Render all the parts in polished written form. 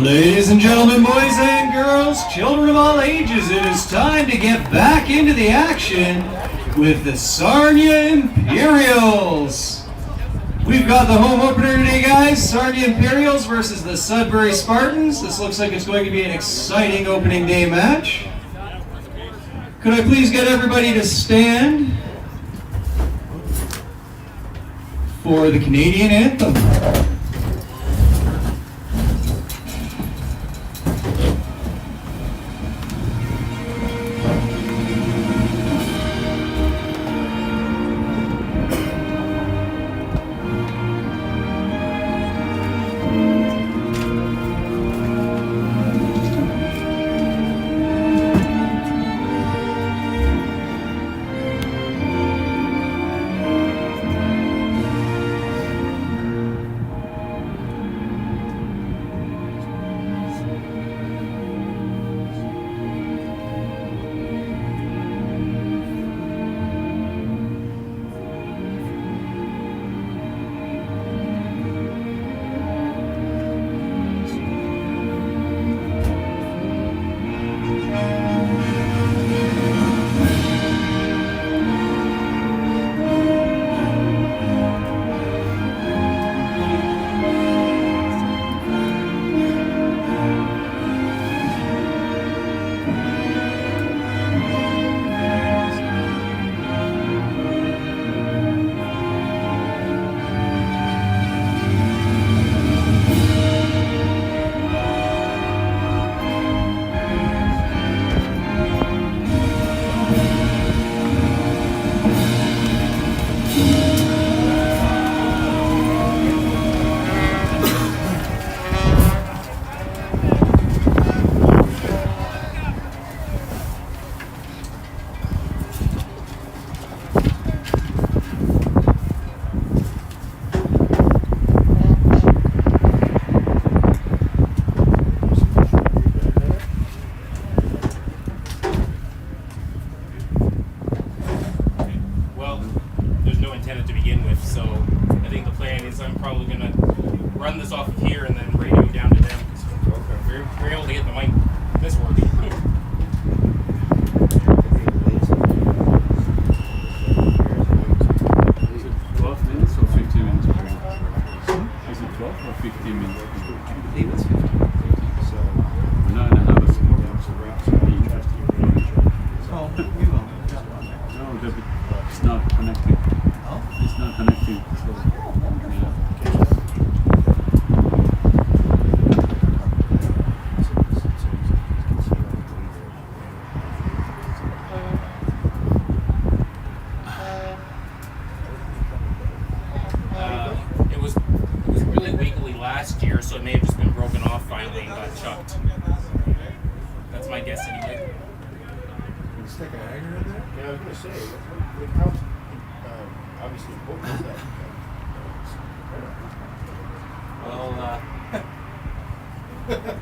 Ladies and gentlemen, boys and girls, children of all ages, it is time to get back into the action with the Sarnia Imperials. We've got the home opener today, guys. Sarnia Imperials versus the Sudbury Spartans. This looks like it's going to be an exciting opening day match. Could I please get everybody to stand for the Canadian anthem? So it may have just been broken off finally and got chucked. That's my guess anyway. Stick a hanger in there? Yeah, I was going to say, how obviously important is that? Well,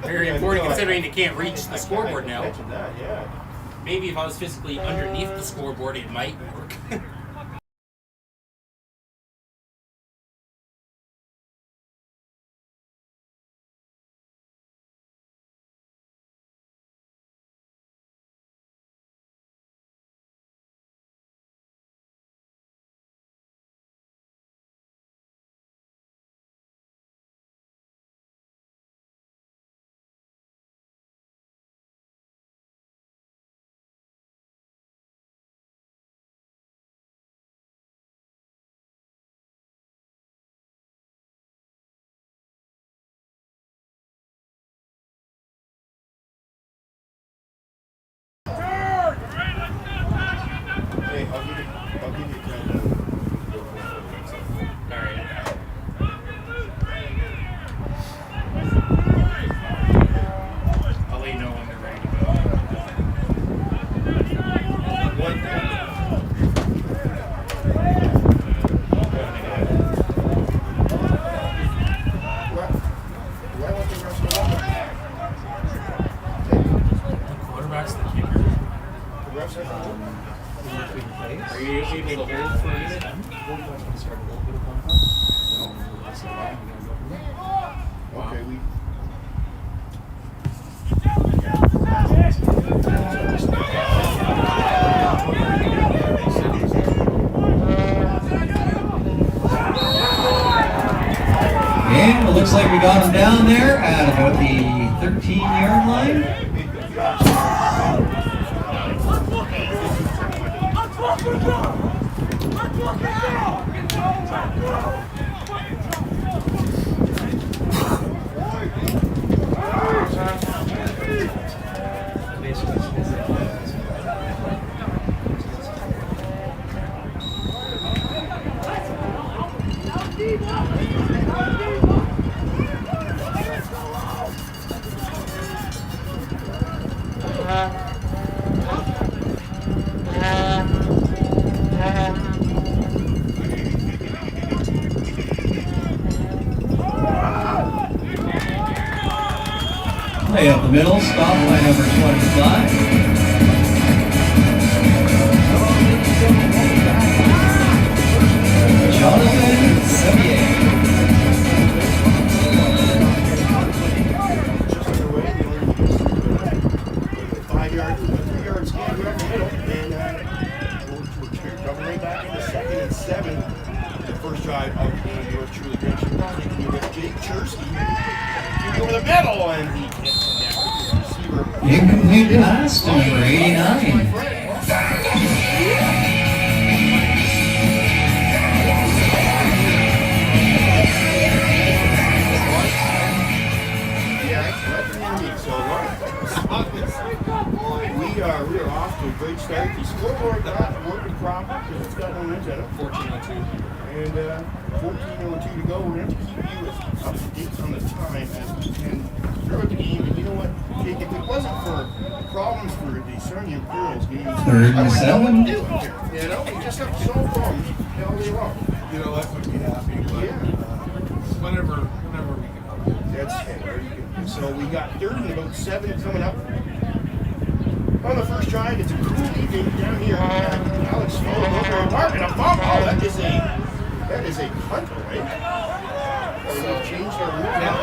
very important considering you can't reach the scoreboard now. That, yeah. Maybe if I was physically underneath the scoreboard, it might work. I'll give you time to go for it. Alright. I'll let you know when they're ready to go. Are you able to hold for a minute? Okay, we. And it looks like we got him down there at about the 13-yard line. Play up the middle, stop by number 25. Jonathan Sevier. Just underway, the only 5 yards, 3 yards scan right up the middle, and we're coming right back into 2nd and 7. The first drive of the game, yours truly, Greg Chicago, with Jake Chersky over the middle, and he gets it down. Receiver. Incomplete pass to number 89. We are off to a great start. The scoreboard not working proper because it's got no runs in it. 14:02. And 14:02 to go. We're going to keep you as up to date on the time as we can throughout the game. And you know what, Jake, if it wasn't for problems for the Sarnia Imperials games, Third and I wouldn't know what 7. to do here. You know, we just have so problems all day long. You know, that would be happy, but Yeah. whenever we can help you. That's it. So we got 3rd and about 7 coming up. On the first drive, it's a cool evening down here. Alex Fowler over and Mark and a fumble. Oh, that is a punt, right? So we've changed our rules. Yeah, Now.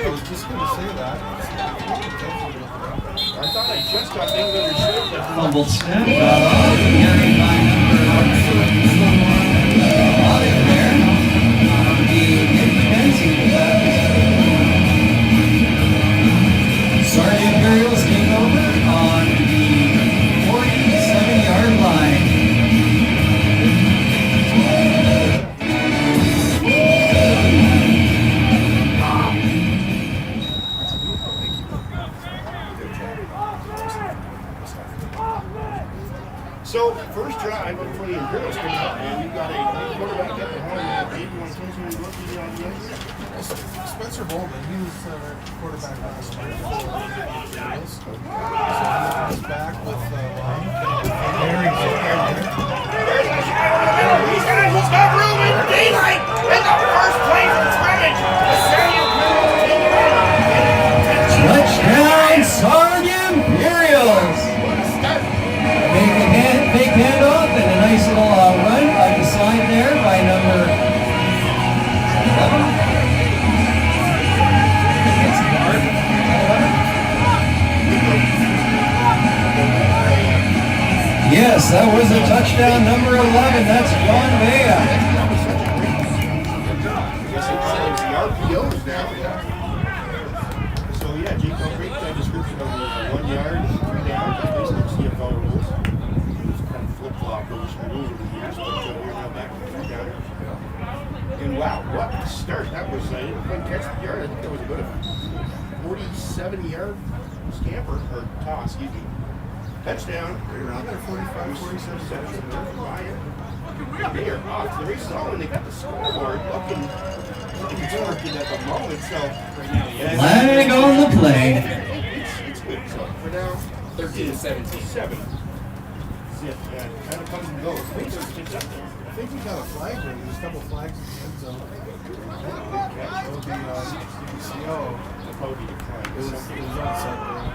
I was just going to say that. I thought I just got things understood. But Fumble snap. Carried by number there. Sarnia Imperials take over on the 47-yard line. So, first drive for the Imperials coming up, and we've got a quarterback at the home. Dave, you want to tell us who he's looking on the end? Spencer Bowman, he was quarterback last year for the Imperials. So he's back with line. He's got room in daylight, and the first play for the scrimmage. The Sarnia Imperials take it. Touchdown, Sarnia Imperials! Big handoff and a nice little run by the side there by number 11. Yes, that was a touchdown, number 11. That's John Vea. The RPOs now. So yeah, Jake, I'll break that description of the 1 yard and 3 downs. That's basically CFL rules. It's kind of flip-flopped over some rules over the years, but we're now back to 3 down. And wow, what a start. That was, I didn't quite catch the yard. I think that was about a 47-yard scamper, or toss, excuse me. Touchdown. Right around there, 45, 47 seconds. They are off. The race is on, and they got the scoreboard looking like it's working at the moment. So right now, yeah. Flag on the play. It's good. So for now, 13-17. 7. Yeah, kind of comes and goes. Things are picked up there. I think we got a flag ring. There's a couple flags in the end zone. That would be CBCO. Cody declined. It was on Sudbury.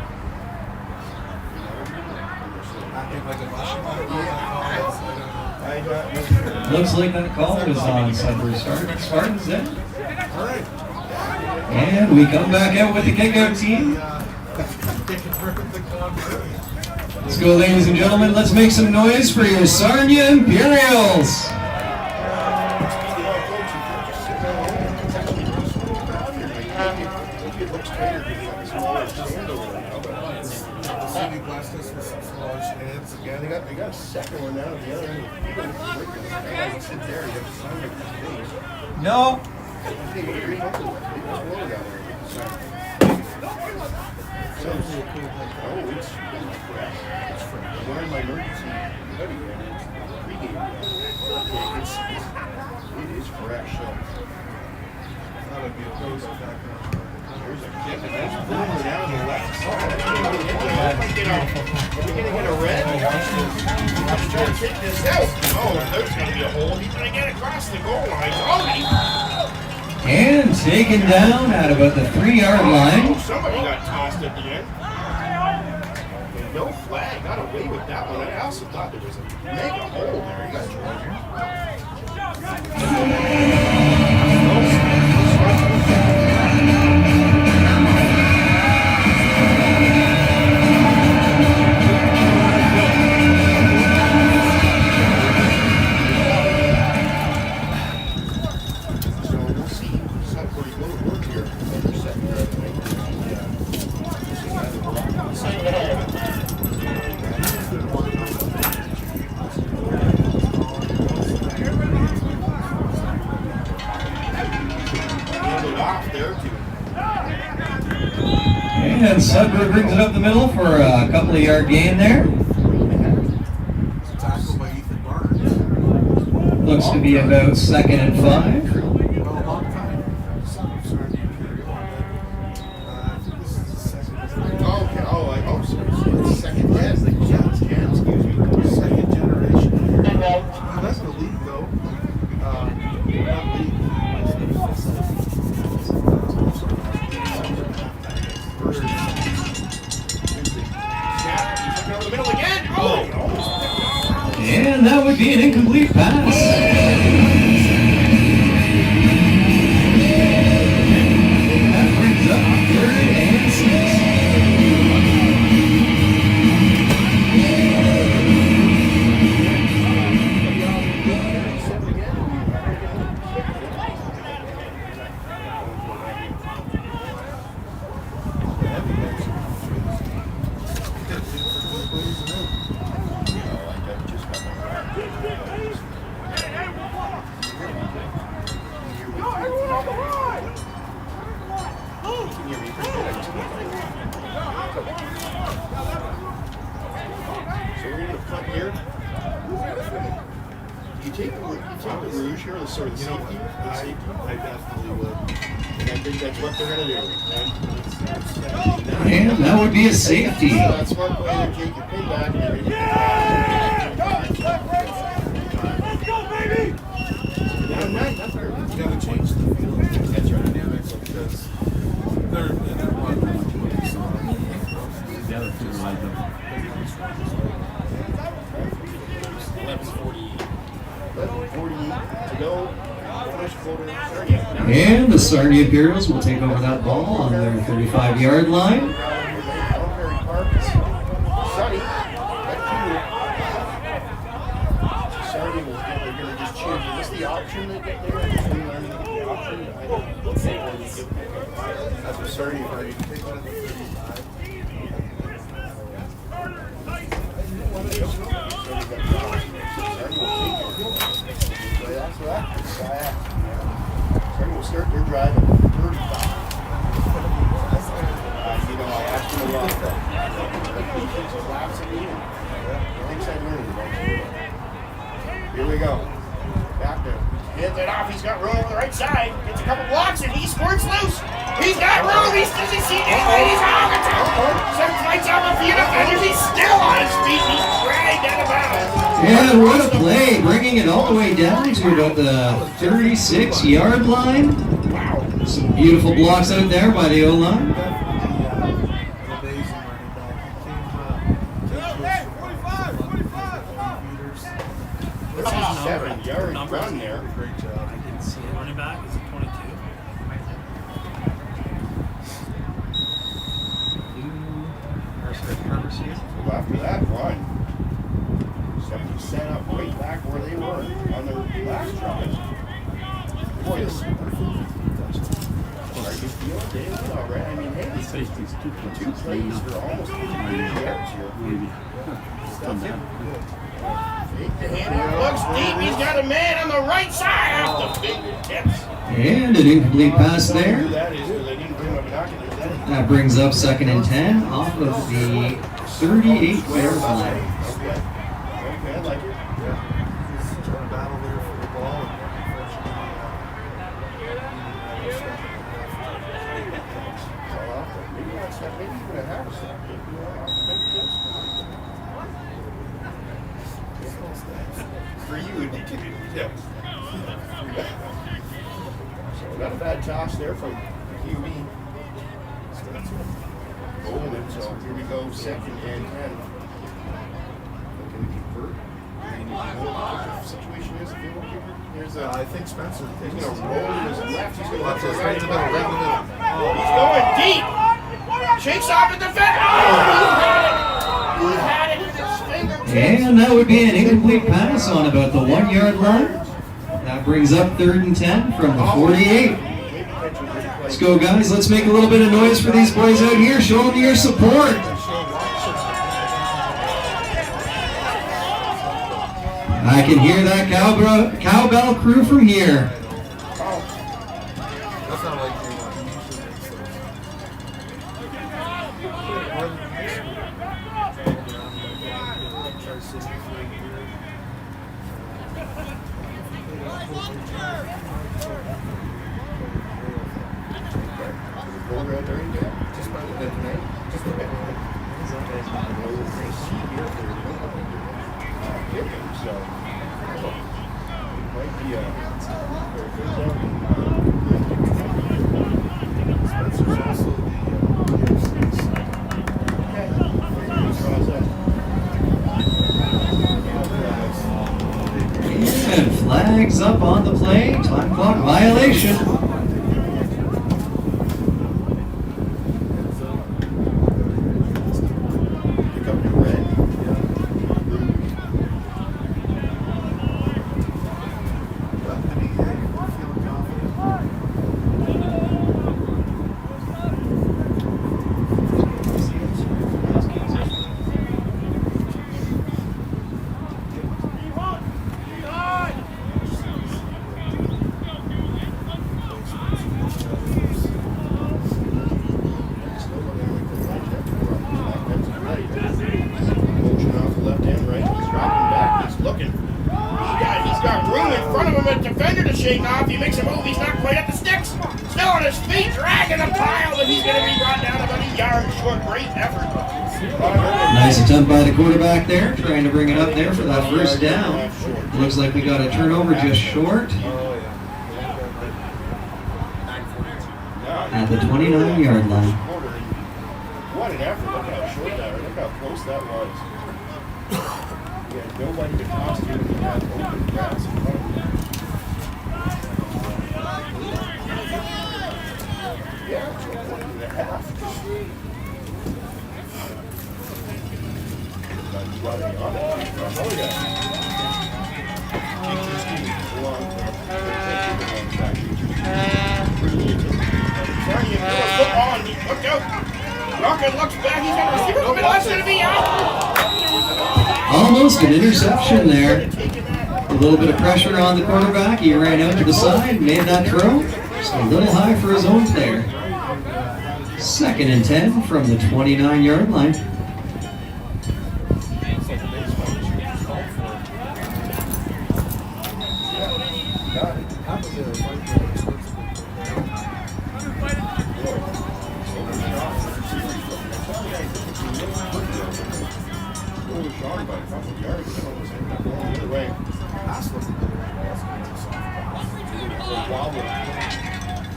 acting like a rushing back. I got Looks like that call was on Sudbury Spartans then. All right. And we come back out with the kickout team. Let's go, ladies and gentlemen. Let's make some noise for your Sarnia Imperials. Yeah, they got a second one out of the other end. You sit there, you have to sign like this thing. No. Hey, what are you talking about? It's water down there. Oh, it's fresh. It's fresh. I'm wearing my emergency hoodie and it's pregame. It is fresh. So. That would be a close background. There's a kick and that's pulling down the left side. Are we going to get a red? I'm trying to take this out. Oh, there's going to be a hole. He's going to get across the goal line. Oh, and taken down at about the 3-yard line. Somebody got tossed at the end. No flag. Got away with that one. I also thought there was a mega hole there. You got And Sudbury brings it up the middle for a couple of yard gain there. Tackle by Ethan Barnes. Looks to be about 2nd and 5. Well, a long time. Sarnia Imperial. I think this is the second. so it's second gen. Excuse me. Second generation. He left the league though. Not league. Over the middle again. Oh! And that would be an incomplete pass. That brings up 3rd and 6. Sort of safety. I definitely would. And I think that's what they're going to do. And that would be a safety. That's one play there, Jake. You pay back. Let's go, baby! You gotta change the field dynamics because they're in a lot The other two are like them. 11:48 to go. First quarter. And the Sarnia Imperials will take over that ball on their 35-yard line. Sunny, Sarnia will get, they're going to just change. Is this the option they get there? The option? That's what Sarnia probably take one of the 35. Sarnia will start their drive at 35. I asked him a lot. He laughs at me and thinks I learned about. Here we go. Back there. Hands it off. He's got room on the right side. Gets a couple blocks and he squirts loose. He's got room. He doesn't see anybody. He's on the top. Sends lights off a few defenders. He's still on his feet. He's dragged out of bounds. And what a play, bringing it all the way down to about the 36-yard line. Wow. Some beautiful blocks out there by the O-line. amazing running back. He came 7-yard numbers. run there. Great job. I can see it. Running back is it 22? So after that run, somebody set up right back where they were on their last drive. Boy, this are you feeling David all right? I mean, hey, these two plays for almost 50 yards here. That's it. Take the hand out, looks deep. He's got a man on the right side off the fingertips. And an incomplete pass there. Who that is, because I didn't bring my binoculars. That brings up 2nd and 10 off of the 38-yard line. Okay, I like it. Yeah. He's trying to battle there for the ball. And Maybe one step, maybe even a half step. For you, it'd be two. Yeah. So not a bad toss there from QB. Golden, so here we go, 2nd and 10. Looking to convert. What the situation is, if you want to convert. Here's I think Spencer he's takes going to roll to his left. He's going to Watch to this, his right in the middle, right in the middle. He's going deep. Shakes off at the defender. Oh, he had it with his fingertips. And that would be an incomplete pass on about the 1-yard line. That brings up 3rd and 10 from the 48. Let's go, guys. Let's make a little bit of noise for these boys out here. Show them your support. I can hear that cowbell crew from here. That's not like you want. He usually makes those. Try to see if he's right here. Roll right there, yeah. Just by the bit tonight. Just a bit. So, might be Spencer's also the PFC's. And flags up on the play. Time clock violation. Pick up your red. Motion off the left and right. He's dropping back. He's looking. He's got room in front of him. A defender to shake off. He makes a move. He's not quite at the sticks. Still on his feet, dragging the pile, but he's going to be brought down about a yard short. Great effort. Nice attempt by the quarterback there, trying to bring it up there for that first down. Looks like we got a turnover just short at the 29-yard line. What an effort. Look how short that was. Look how close that was. Yeah, nobody could toss to it. He had open grass in front of him. Yeah, it's a 1.5. Running on it. Another guy. Sarnia Imperials football and look out. Rocket looks back. He's got a receiver in the middle. That's going to be out. Almost an interception there. A little bit of pressure on the quarterback. He ran out to the side, made that throw. Just a little high for his own player. 2nd and 10 from the 29-yard line.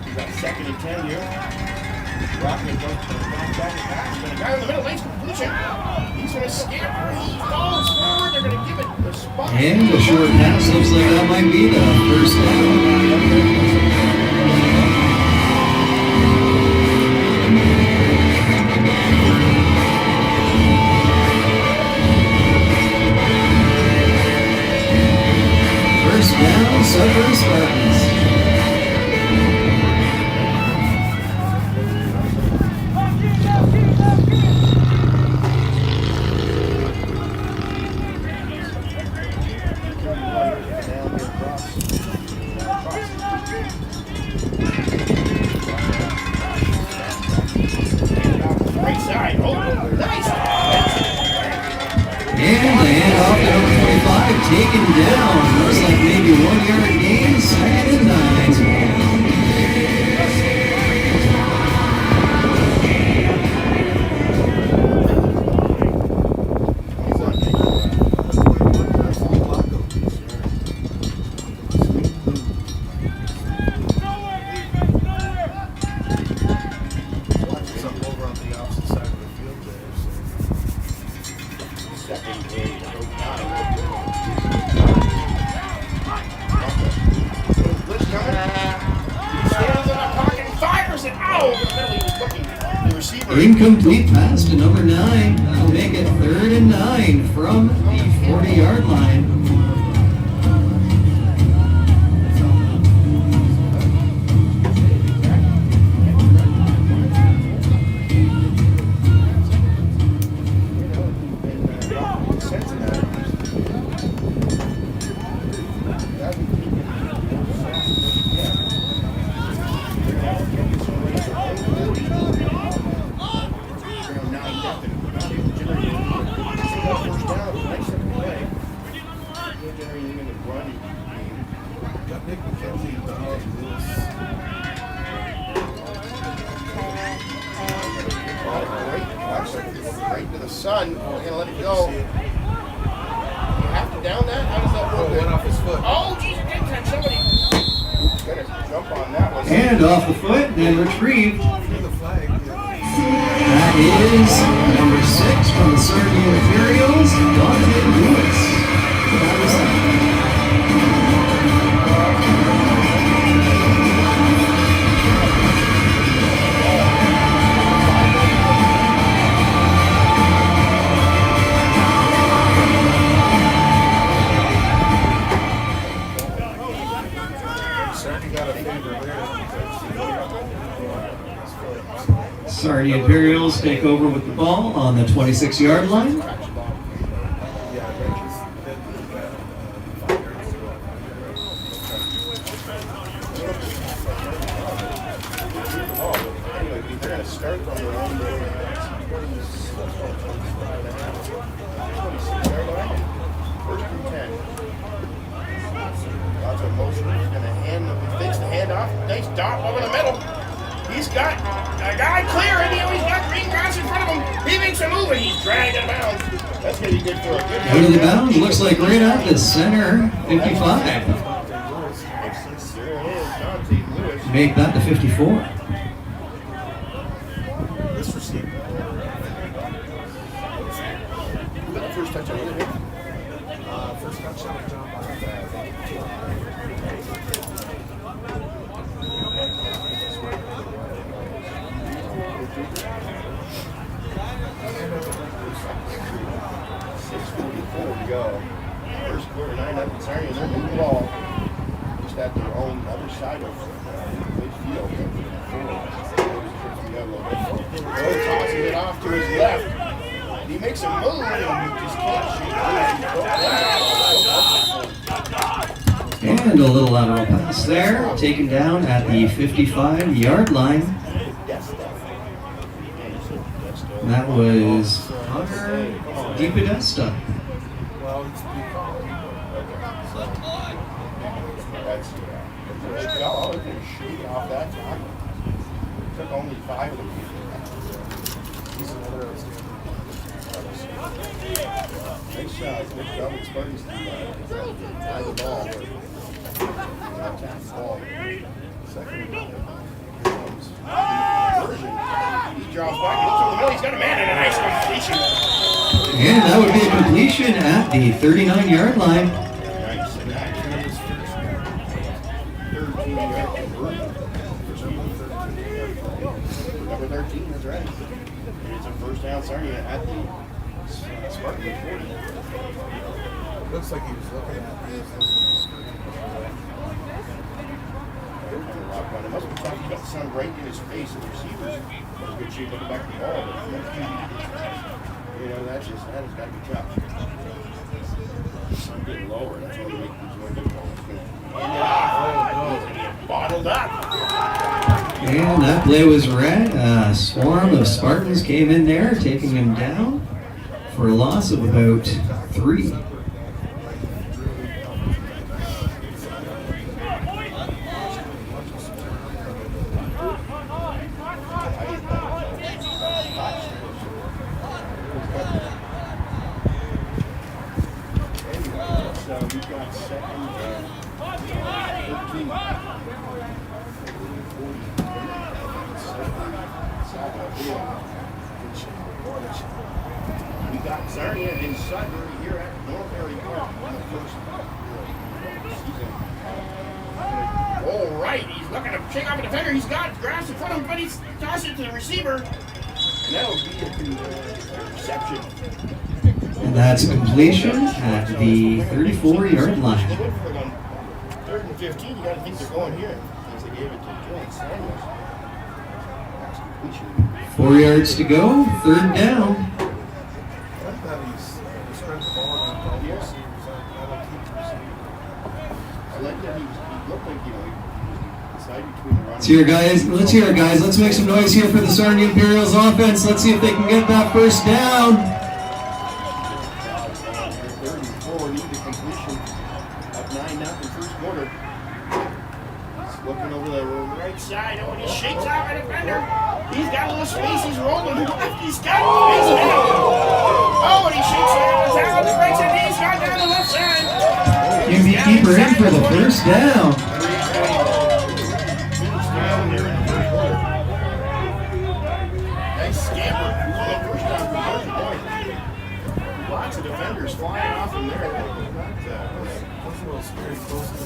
He's got 2nd and 10 here. Rocket back and pass. But a guy in the middle makes completion. He's going to scamper. He falls forward. They're going to give it the spot. And a short pass, looks like that might be the first down. First down, Sudbury Spartans. Right side. Oh, nice. And the handoff to number 25, taken down. Looks like maybe 1 yard gain, 2nd and 9. Something over on the opposite side of the field there. Second grade. Blitz coming. He stands in the pocket and fires it. Oh, in the middle. He was looking. The receiver. Incomplete pass to number 9. That'll make it 3rd and 9 from the 40-yard line. Got Nick McKenzie, Dante Lewis. Right to the sun. We're going to let it go. You have to down that? How does that Oh, work? went off his foot. Oh, geez, it did touch somebody. Going to jump on that one. And off the foot, then retrieved. Threw the flag. That is number 6 from the Sarnia Imperials, Dante Lewis. That was that. Sarnia Imperials take over with the ball on the 26-yard line. They're going to start on their own. 26-yard line. 1st and 10. Lots of motion. He's going to fakes the handoff. Nice dot over the middle. He's got a guy clear, and he's got green grass in front of him. He makes a move, and he's dragged out of bounds. That's going to be good for a good Out of the bounds, looks like right at the center, 55. There it is, Dante Lewis. Make that the 54. This receiver. Who got the first touchdown? Was it him? First touchdown with John Bond. To go. First quarter, 9-0 Sarnia. They're moving the ball just at their own other side of midfield. Oh, tosses it off to his left. He makes a move and he just can't shoot. And a little lateral pass there, taken down at the 55-yard line. And that was Hunter DiPodesta. Well, it's pretty common. That's good call. They can shoot off that tackle. Took only 5 of them. He's another outstanding. Nice shot. Good job with the Spartans to tie the ball. Tap the ball. Second. Here comes Version. He drops back. He looks over the middle. He's got a man and a nice completion. And that would be a completion at the 39-yard line. Nice. And that is 13-yard conversion. Number 13, that's right. And it's a first down, Sarnia at the Spartans 40. Looks like he was looking at me. It must be tough. He got the sun right in his face, and the receivers in good shape looking back at the ball. But, you know, that has got to be tough. The sun getting lower. That's why we make these more difficult. Bottled up. And that play was red. A swarm of Spartans came in there, taking him down for a loss of about 3. We've got second and 13. We got Sarnia and Sudbury here at Ontario Park on the first season. All right, he's looking to shake off a defender. He's got grass in front of him, but he's tossing it to the receiver. And that'll be a reception. And that's a completion at the 34-yard line. 3rd and 15, you got to think they're going here. As they gave it to Jones Samuels. That's completion. 4 yards to go, 3rd down. I thought he spread the ball around all the receivers. I don't keep the receivers. I like that he looked like, he was deciding between the run. Let's hear it, guys. Let's make some noise here for the Sarnia Imperials offense. Let's see if they can get that first down. 3rd and 4 need the completion. Up 9-0 first quarter. He's looking over the right side. Oh, and he shakes off a defender. He's got a little space. He's rolling. He's got space now. Oh, and he shakes it out on the right side. He's got down the left side. QB keeper in for the first down. Nice scamper. First down conversion. Lots of defenders flying off from there. Those are very close to the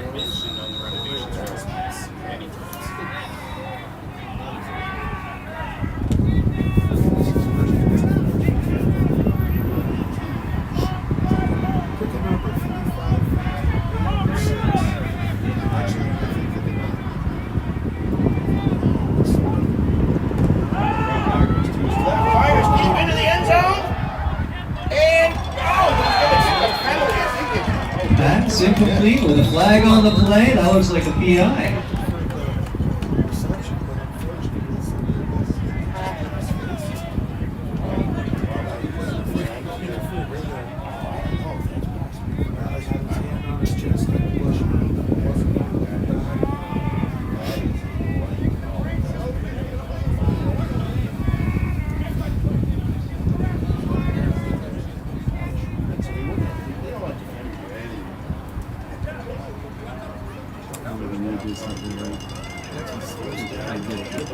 Mentioned on the renovations response many times. Ticket number 55. Actually, Fires deep into the end zone. And, That's incomplete with a flag on the play. That looks like a PI. reception, but unfortunately, it's I had his hand on his chest and pushing him. It wasn't back.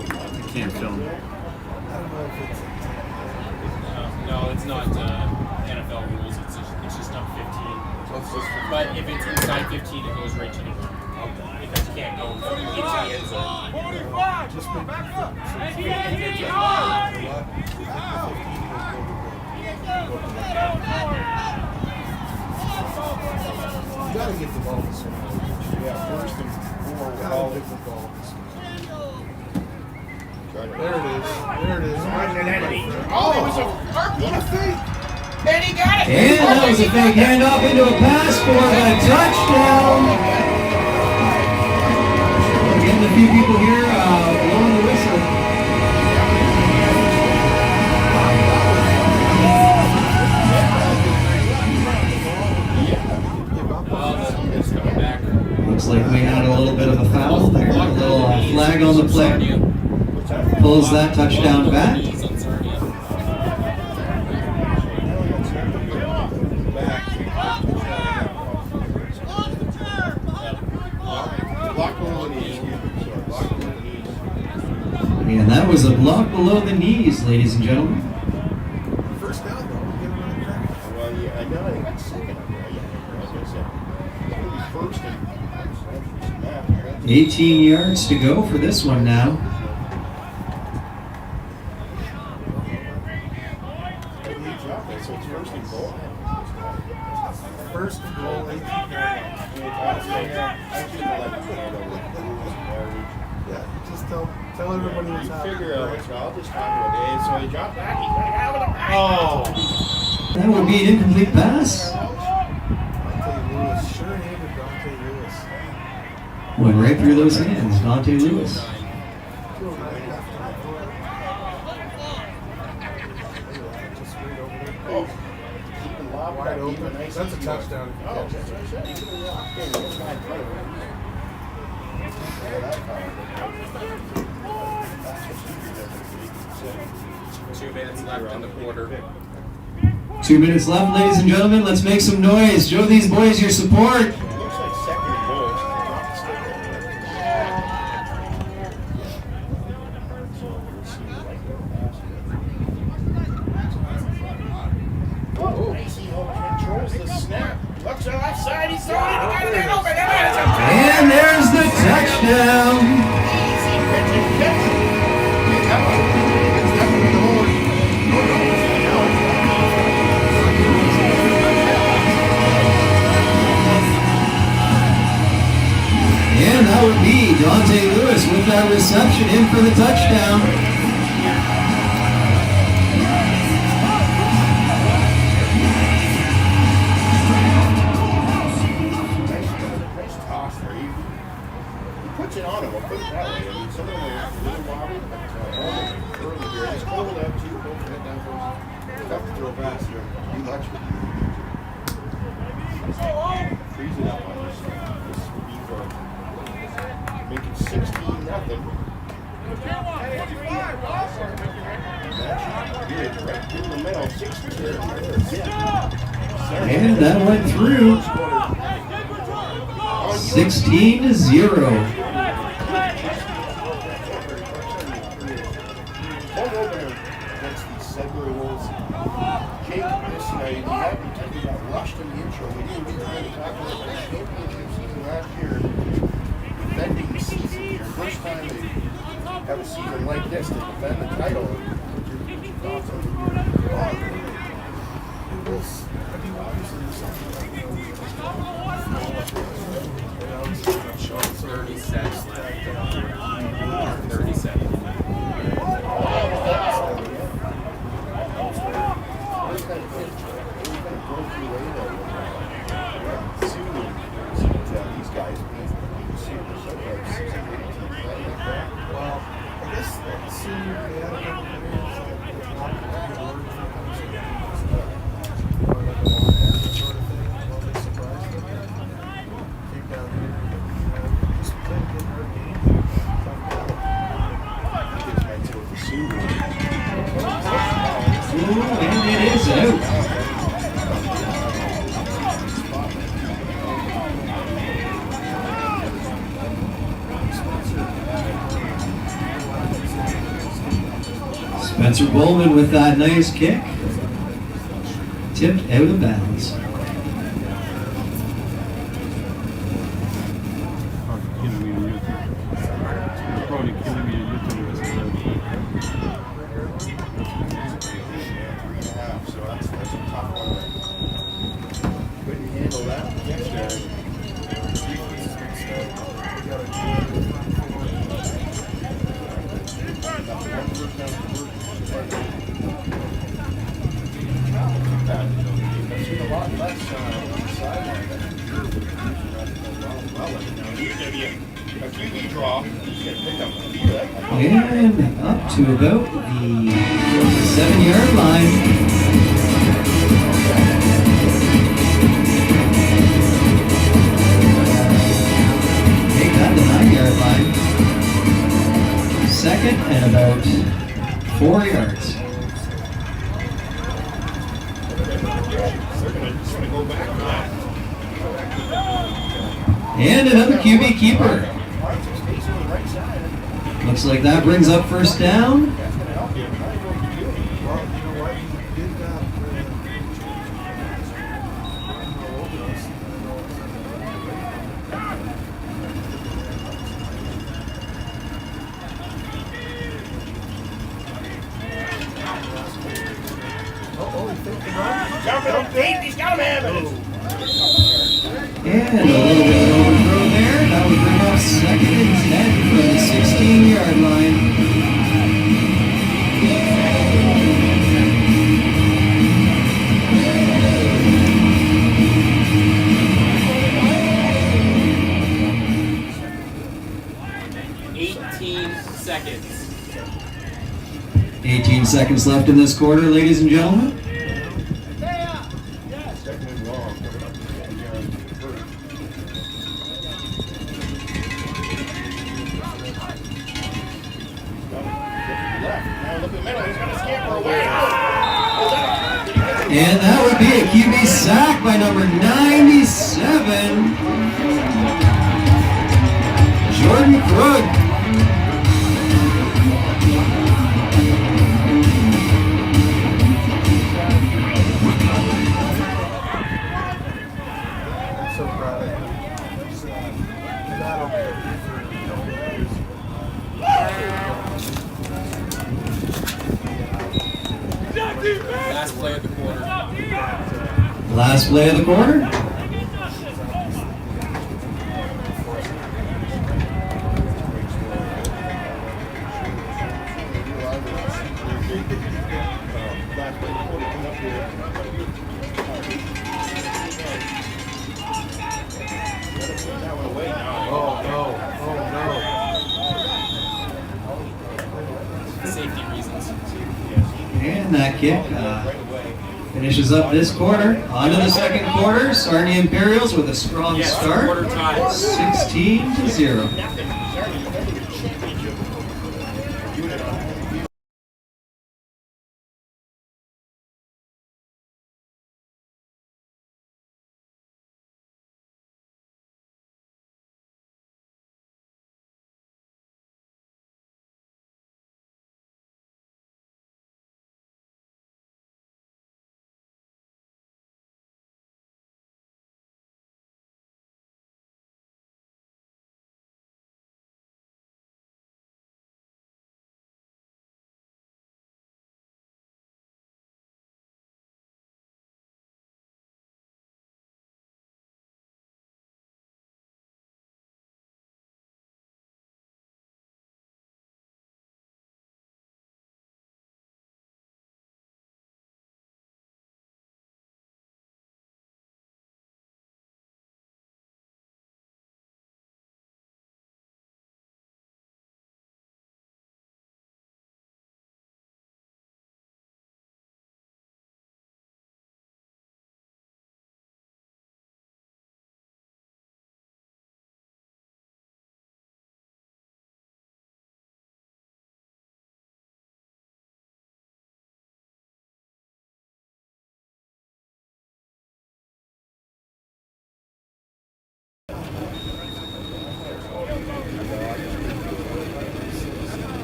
I can't film. I don't know if it's No, it's not NFL rules. It's just up 15. But if it's inside 15, it goes right to the ground. Because you can't go into the end zone. just been you gotta give the ball to someone. Yeah, first and 4. Gotta give the ball to someone. There it is. There it is. Oh, it was a What a fake! and he got it. And that was a fake handoff into a pass for a touchdown. We're getting a few people here blowing the whistle. It's coming back. Looks like we had a little bit of a foul there. A little flag on the play. Pulls that touchdown back. Knees on Sarnia. below the knees. Sorry, block below the knees. And that was a block below the knees, ladies and gentlemen. First down, though. We'll give another crack. Well, yeah, I know. I think that's second up there. Yeah, I was going to say. It's going to be first and 18 yards to go for this one now. So it's first and goal. First goal, 18 yards. Yeah, just tell everybody what's You happening. figure out, so I'll just talk about it. So he dropped back, he's going to have it. Oh! That would be an incomplete pass. Dante Lewis, sure-handed Dante Lewis. Went right through those hands, Dante Lewis. Just right over there. Oh! Keeping lob Wide back, open. keeping nice That's a easy. touchdown if you Oh, catch that's it. what I said. He's going to walk in. He's going to play with him. Yeah, that card. That's what he 2 minutes left in the quarter. 2 minutes left, ladies and gentlemen. Let's make some noise. Show these boys your support. Looks like second goal. Drop the stick there. So we'll see like that pass. Oh, nice. He controls the snap. Looks on left side. He's throwing it. He got it open. And there's the touchdown. Easy pitch and catch. Come on. It's definitely the Lord. And that would be Dante Lewis with that reception in for the touchdown. Nice toss there. He puts it on him. I'll put it that way. I mean, some of them are a little wobbly, but almost early here. It's cold out too. Don't forget down first. Tough to throw fast here. You watch what you do. Freeze it up on this. This will be for making 16-0. That's good. Right in the middle. 16. And that went through. 16-0. Home opener against the Sudbury Wolves. Jake, this night, he got rushed in the intro. We didn't get time to talk about the championship season last year. Defending the season here. First time they have a season like this to defend the title. What's your thoughts on the year? It was, I mean, obviously, something like that. 37 left. 37. First kind of pitch. They kind of broke through way there. These guys being super so like 16, 18, Well, I guess soon they had a couple of players that not good words when it comes to like a one-hand sort of thing. Well, they surprised them. Came down here and just played a good hard game. Tough battle. Ooh, and it is out. Spencer Bowman with that nice kick. Tipped out of bounds. You're probably killing me on YouTube. So that's a tough one. Couldn't handle that pitch there. I've seen a lot less sideline than a QB draw. You can pick up a few that. And up to about the 7-yard line. Take that to the 9-yard line. Second and about 4 yards. They're going to go back to that. And another QB keeper. Looks like that brings up first down. That's gonna help you. I don't know what you're doing. Well, you know what? He did that all over us. Oh, he faked the run. Jump it up, Dave. He's got him having it. And a little bit of overthrow there. That would bring up 2nd and 10 from the 16-yard line. Seconds. 18 seconds left in this quarter, ladies and gentlemen. Second and long. Coming up to the 10-yard first. Left. Now look at the middle. He's going to scamper away. And that would be a QB sack by number 97, Jordan Krug. I'm so proud of him. He's not okay for a couple of years. Last play of the quarter. Last play of the quarter. Last play of the quarter coming up here. Gotta put that one away now. Safety reasons. And that kick Right away. finishes up this quarter. On to the second quarter. Sarnia Imperials with a strong Yes, start. quarter time. 16-0. Nothing. Sorry, you better get championship. Unit on home field.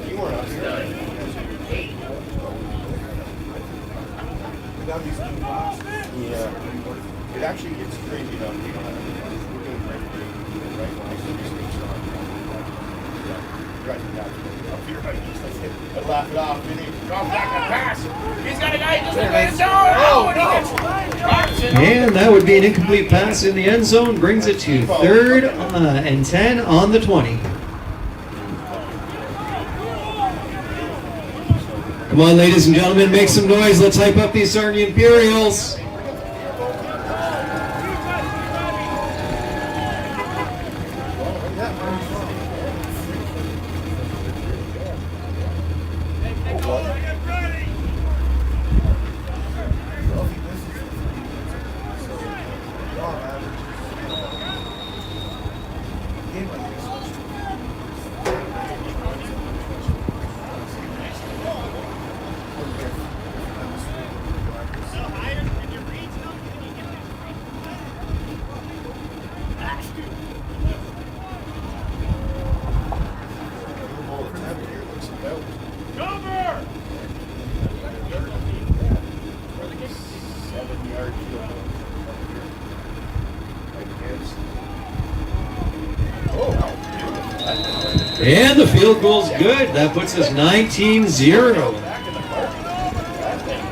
You weren't upstairs. We got these new boxes. Yeah. It actually gets crazy enough. You know, we're doing right when I see these things on. Yeah. Drives me nuts. Up here, I laugh it off. And he drops back and pass. He's got a guy just in the end zone. Oh, and he gets drops it. And that would be an incomplete pass in the end zone. Brings it to 3rd and 10 on the 20. Come on, ladies and gentlemen, make some noise. Let's hype up these Sarnia Imperials. And the field goal's good. That puts us 19-0. Back in the park. That thing.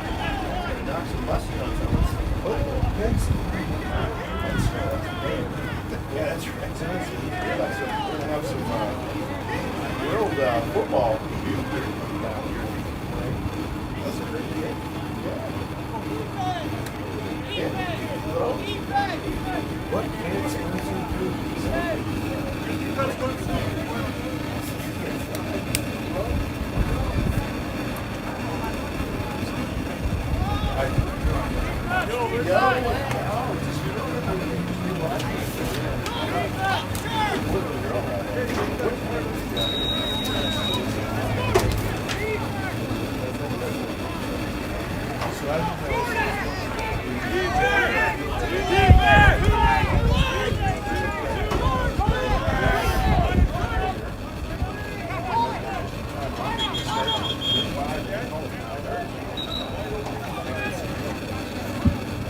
Knock some mustard on someone's foot. Yeah, that's right. We're going to have some world football down here. That's a great game. What kids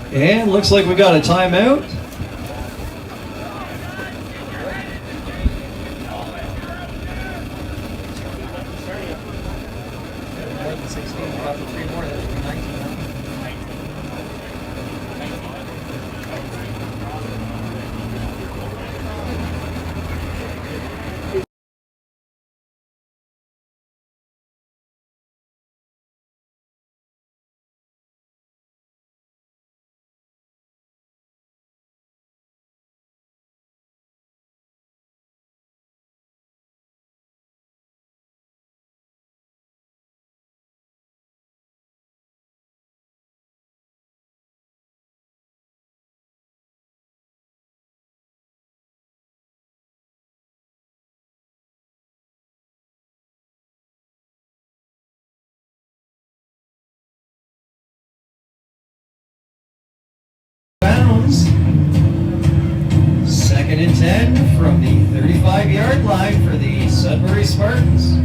And looks like we got a timeout. Second and 10 from the 35-yard line for the Sudbury Spartans.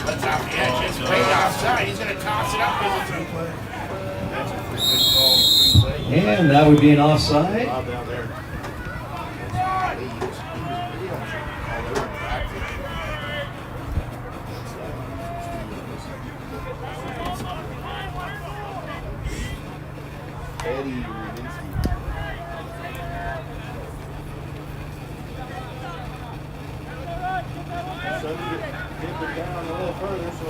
Let's off the edge. It's way offside. He's going to toss it up. That's a pretty good call. Free play. And that would be an offside. Bob down there. He was pretty much all over the backfield. Eddie Rudinsky. Sun dip it down a little further, so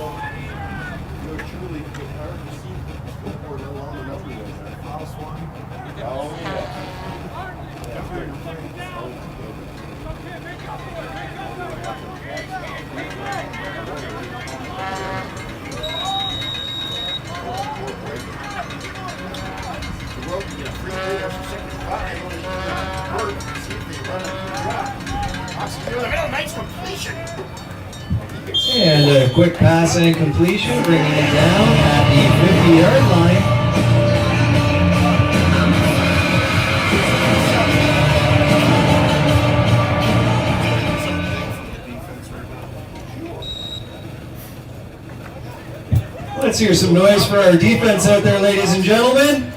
you're truly get hard to see the scoreboard no longer number was there. house one? Oh, yeah. The world can get a free play after second and 5. Only see if they run a drop. Austin through the middle, nice completion. And a quick pass and completion, bringing it down at the 50-yard line. Let's hear some noise for our defense out there, ladies and gentlemen.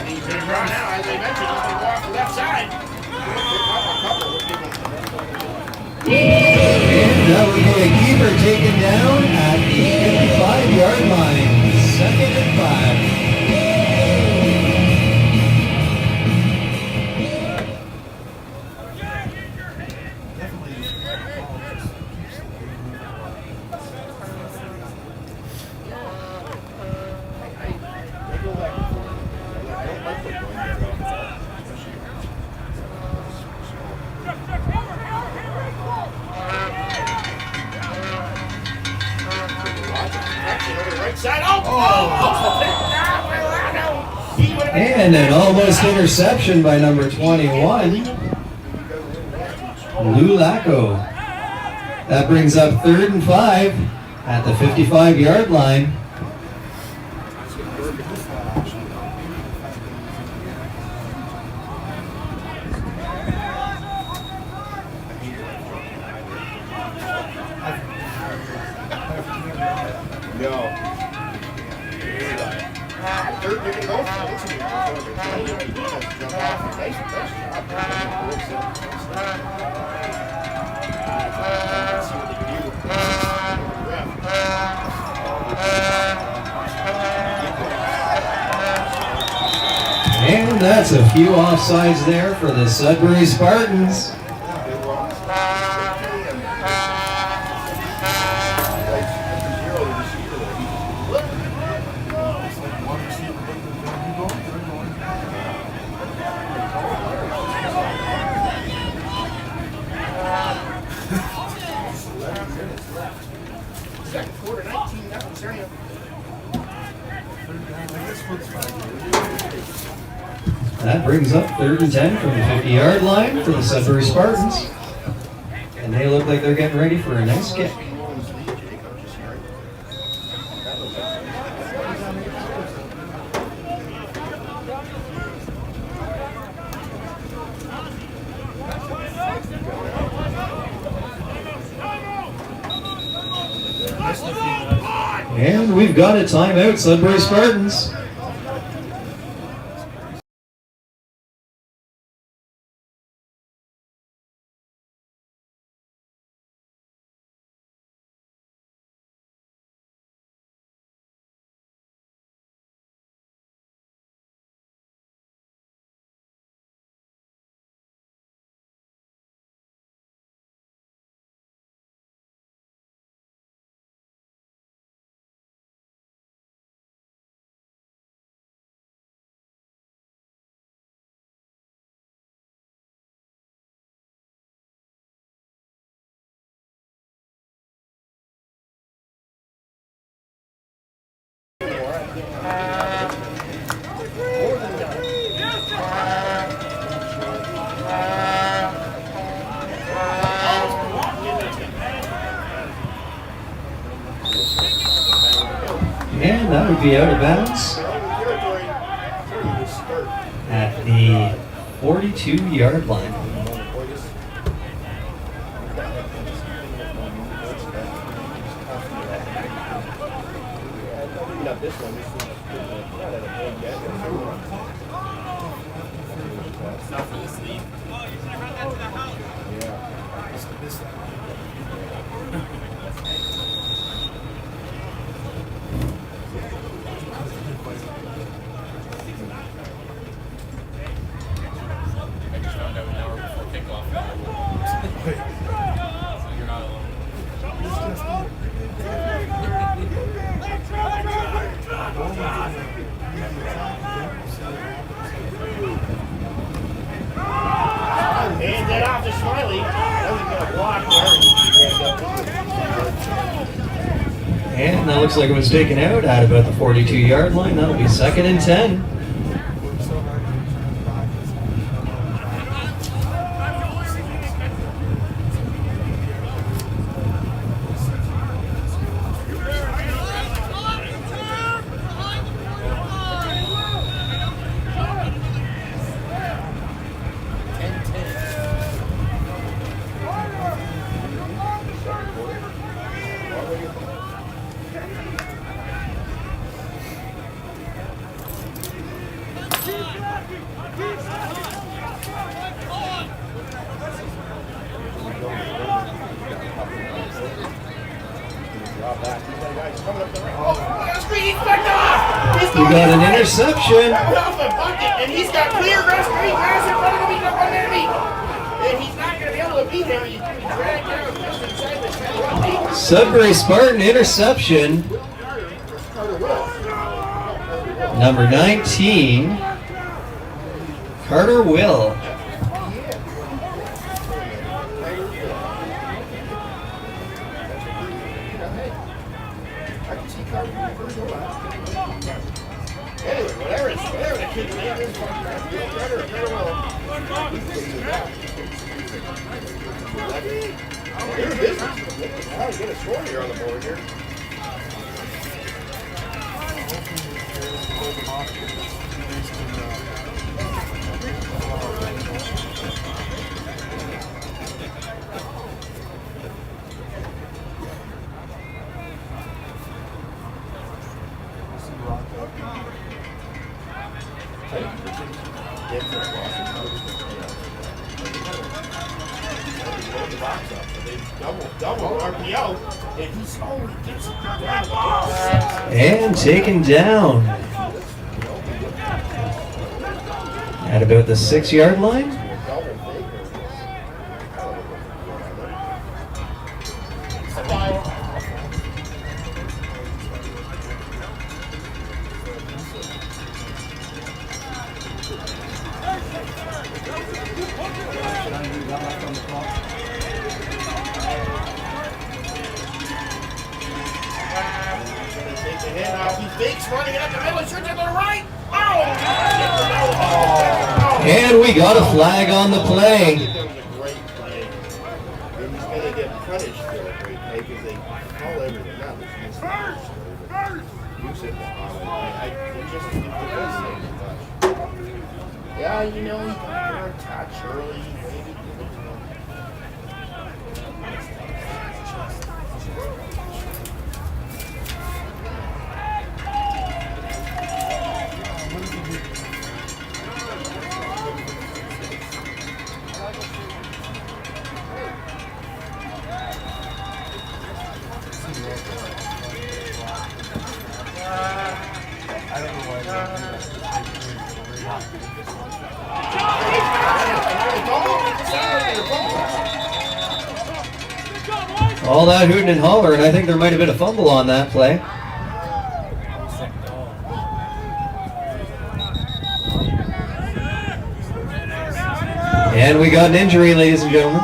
He's going to run now, as I mentioned, he's going to go off the left side. And that would be a keeper taken down at the 55-yard line. Second and 5. And an almost interception by number 21, Lulaco. That brings up 3rd and 5 at the 55-yard line. And that's a few offsides there for the Sudbury Spartans. Second quarter, 19-0 Sarnia. That brings up 3rd and 10 from the 50-yard line for the Sudbury Spartans. And they look like they're getting ready for a nice kick. And we've got a timeout, Sudbury Spartans. And that would be out of bounds at the 42-yard line. I just found out an hour before kickoff. So you're not alone. And that off to Smiley. That was going to block there. And that looks like it was taken out at about the 42-yard line. That'll be 2nd and 10. We got an interception. Off the bucket, and he's got clear grass, green grass in front of him. He's got one enemy, and he's not going to be able to beat him. He's going to be dragged out just inside the 10. Sudbury Spartan interception. Number 19, Carter Will. Anyway, whatever the They're in business. Wow, get a score here on the board here. Double RPO, and he's always gets And taken down at about the 6-yard line. And we got a flag on the play. That was a great play. And he's going to get punished for a great play because they call everything out. You said just the best thing to touch. Yeah, you know, he got there a touch early. Maybe. All that hooting and hollering, I think there might have been a fumble on that play. And we got an injury, ladies and gentlemen.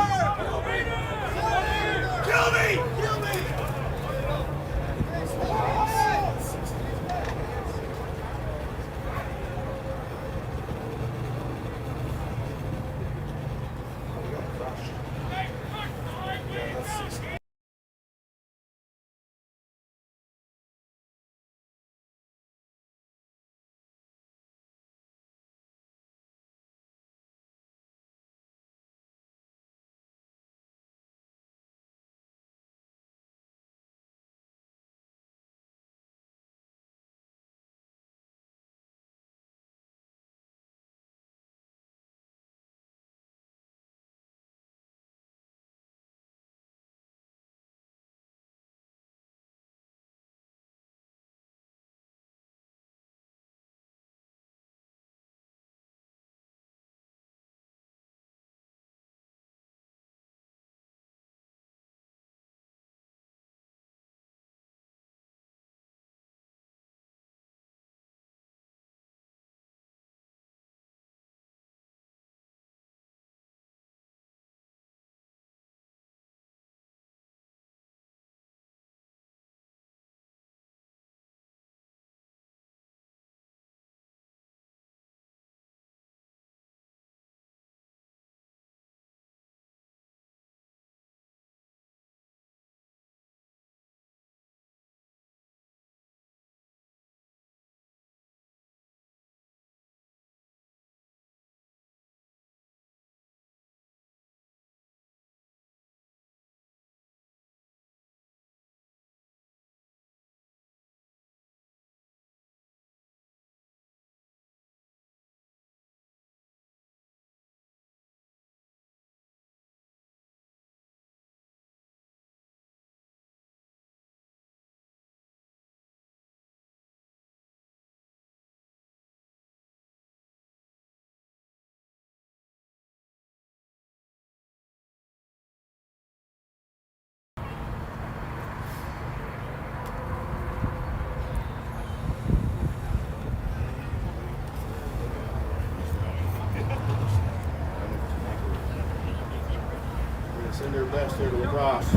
Their best there to lacrosse.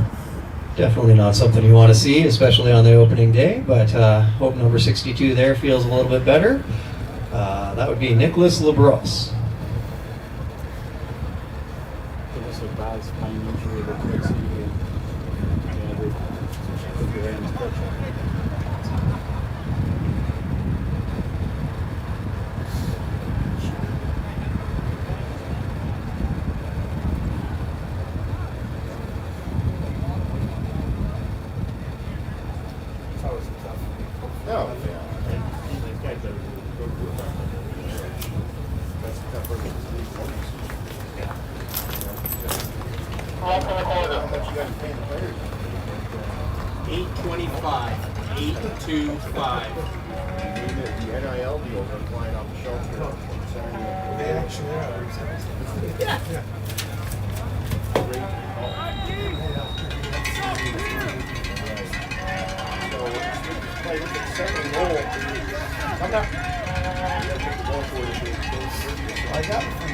Definitely not something you want to see, especially on the opening day, but hope number 62 there feels a little bit better. That would be Nicholas Labrosse. It was a bad spine injury that makes it they put their hands pressure. It's always a tough. No, yeah. And these guys better go to it. That's the tough part of these ones. How much you guys paying the players? 825. 825. The NIL deal went flying off the shelf here on Saturday. They actually are. Yeah. Great. So let's play with the second goal. Come back. Go for it. I got it from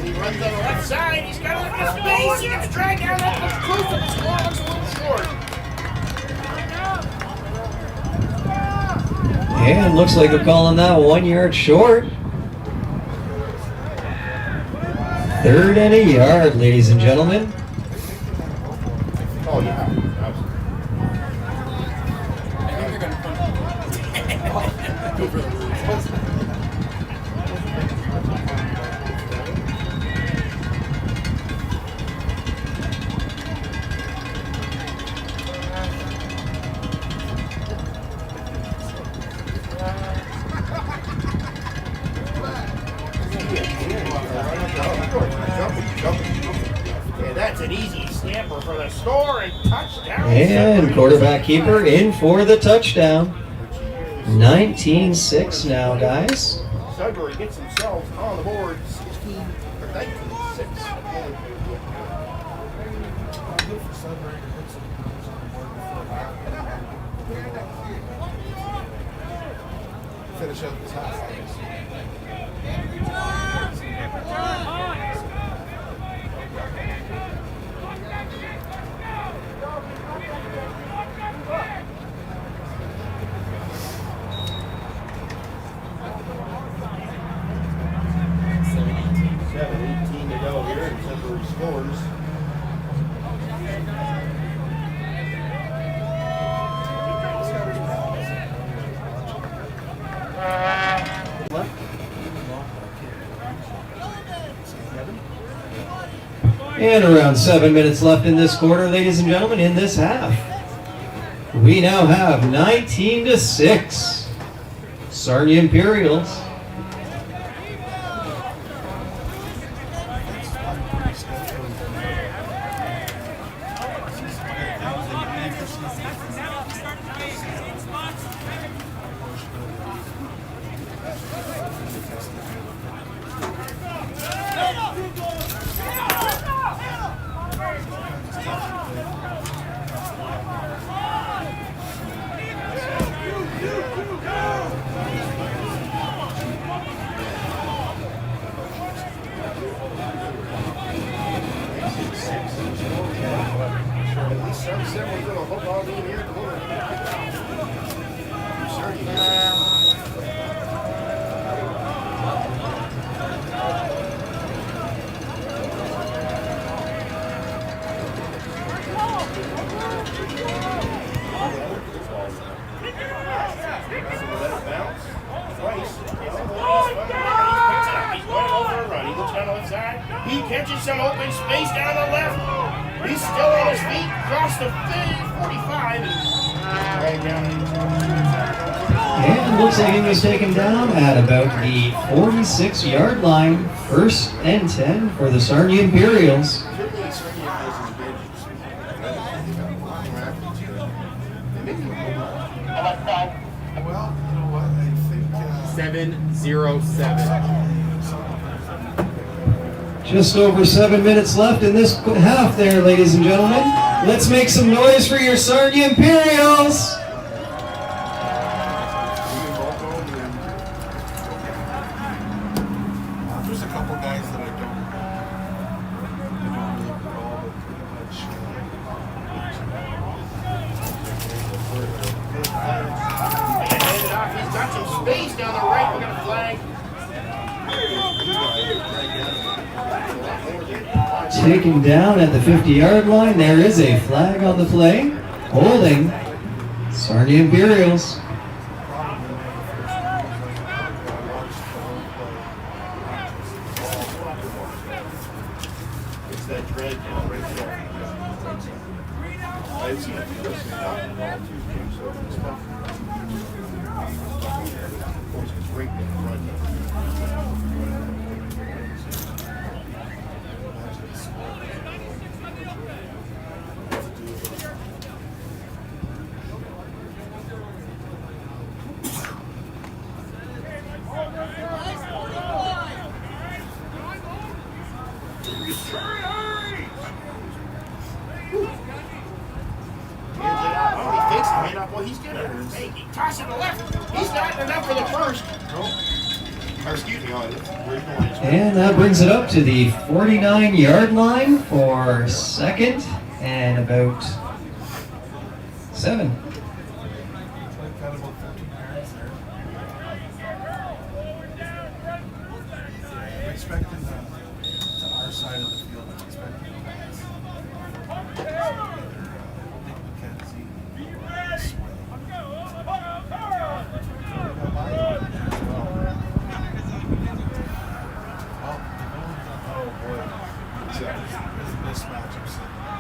He runs on the left side. He's got a little space. He gets dragged down. That looks close to the score. Looks a little short. And looks like they're calling that 1 yard short. 3rd and a yard, ladies and gentlemen. Oh, yeah. Absolutely. I think they're going to go for the rules. Yeah, that's an easy snapper for the score and touchdown. And quarterback keeper in for the touchdown. 19-6 now, guys. Sudbury gets themselves on the board, 16 or 19-6. good for Sudbury to put some numbers on the board before finish out this half, obviously. To go here, and Sudbury scores. And around 7 minutes left in this quarter, ladies and gentlemen, in this half. We now have 19-6. Sarnia Imperials. He catches some open space down the left. He's still on his feet. Across the 45. Right down. And looks like he was taken down at about the 46-yard line. 1st and 10 for the Sarnia Imperials. Well, you know what? I think 7-0-7. Just over 7 minutes left in this half there, ladies and gentlemen. Let's make some noise for your Sarnia Imperials. there's a couple guys that I don't really recall, but pretty much. space down the right. We got a flag. Taken down at the 50-yard line. There is a flag on the play. Holding Sarnia Imperials. It's that dread right there. I've seen it because it's not involved too, so it's tough. Of course, it's right in front. He's gonna toss it to the left. He's not enough for the first. Or excuse me, and that brings it up to the 49-yard line for second and about 7. Got about 13 yards there. I'm expecting to our side of the field. I'm expecting to pass. So either Nick McKenzie or Sway. Oh boy. Mismatch.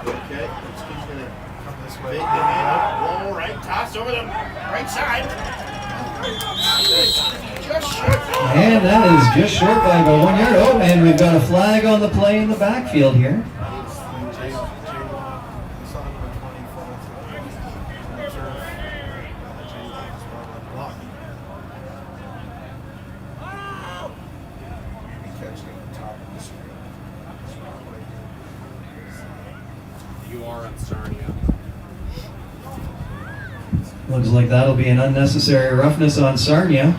Okay, this kid's gonna Come this fake way. the man up, roll right, toss over the right side. Just short. And that is just short by about 1 yard. Oh, and we've got a flag on the play in the backfield here. You are on Sarnia. Looks like that'll be an unnecessary roughness on Sarnia.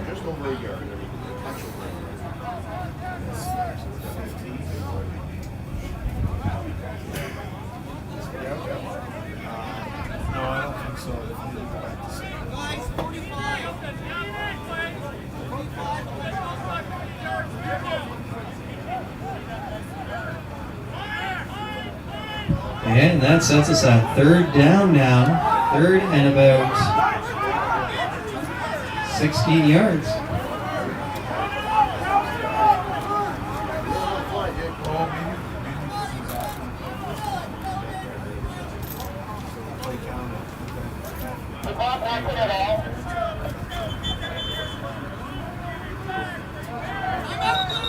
Just over a yard. No, I don't think so. If you go back to second. And that sets us at third down now. Third and about 16 yards.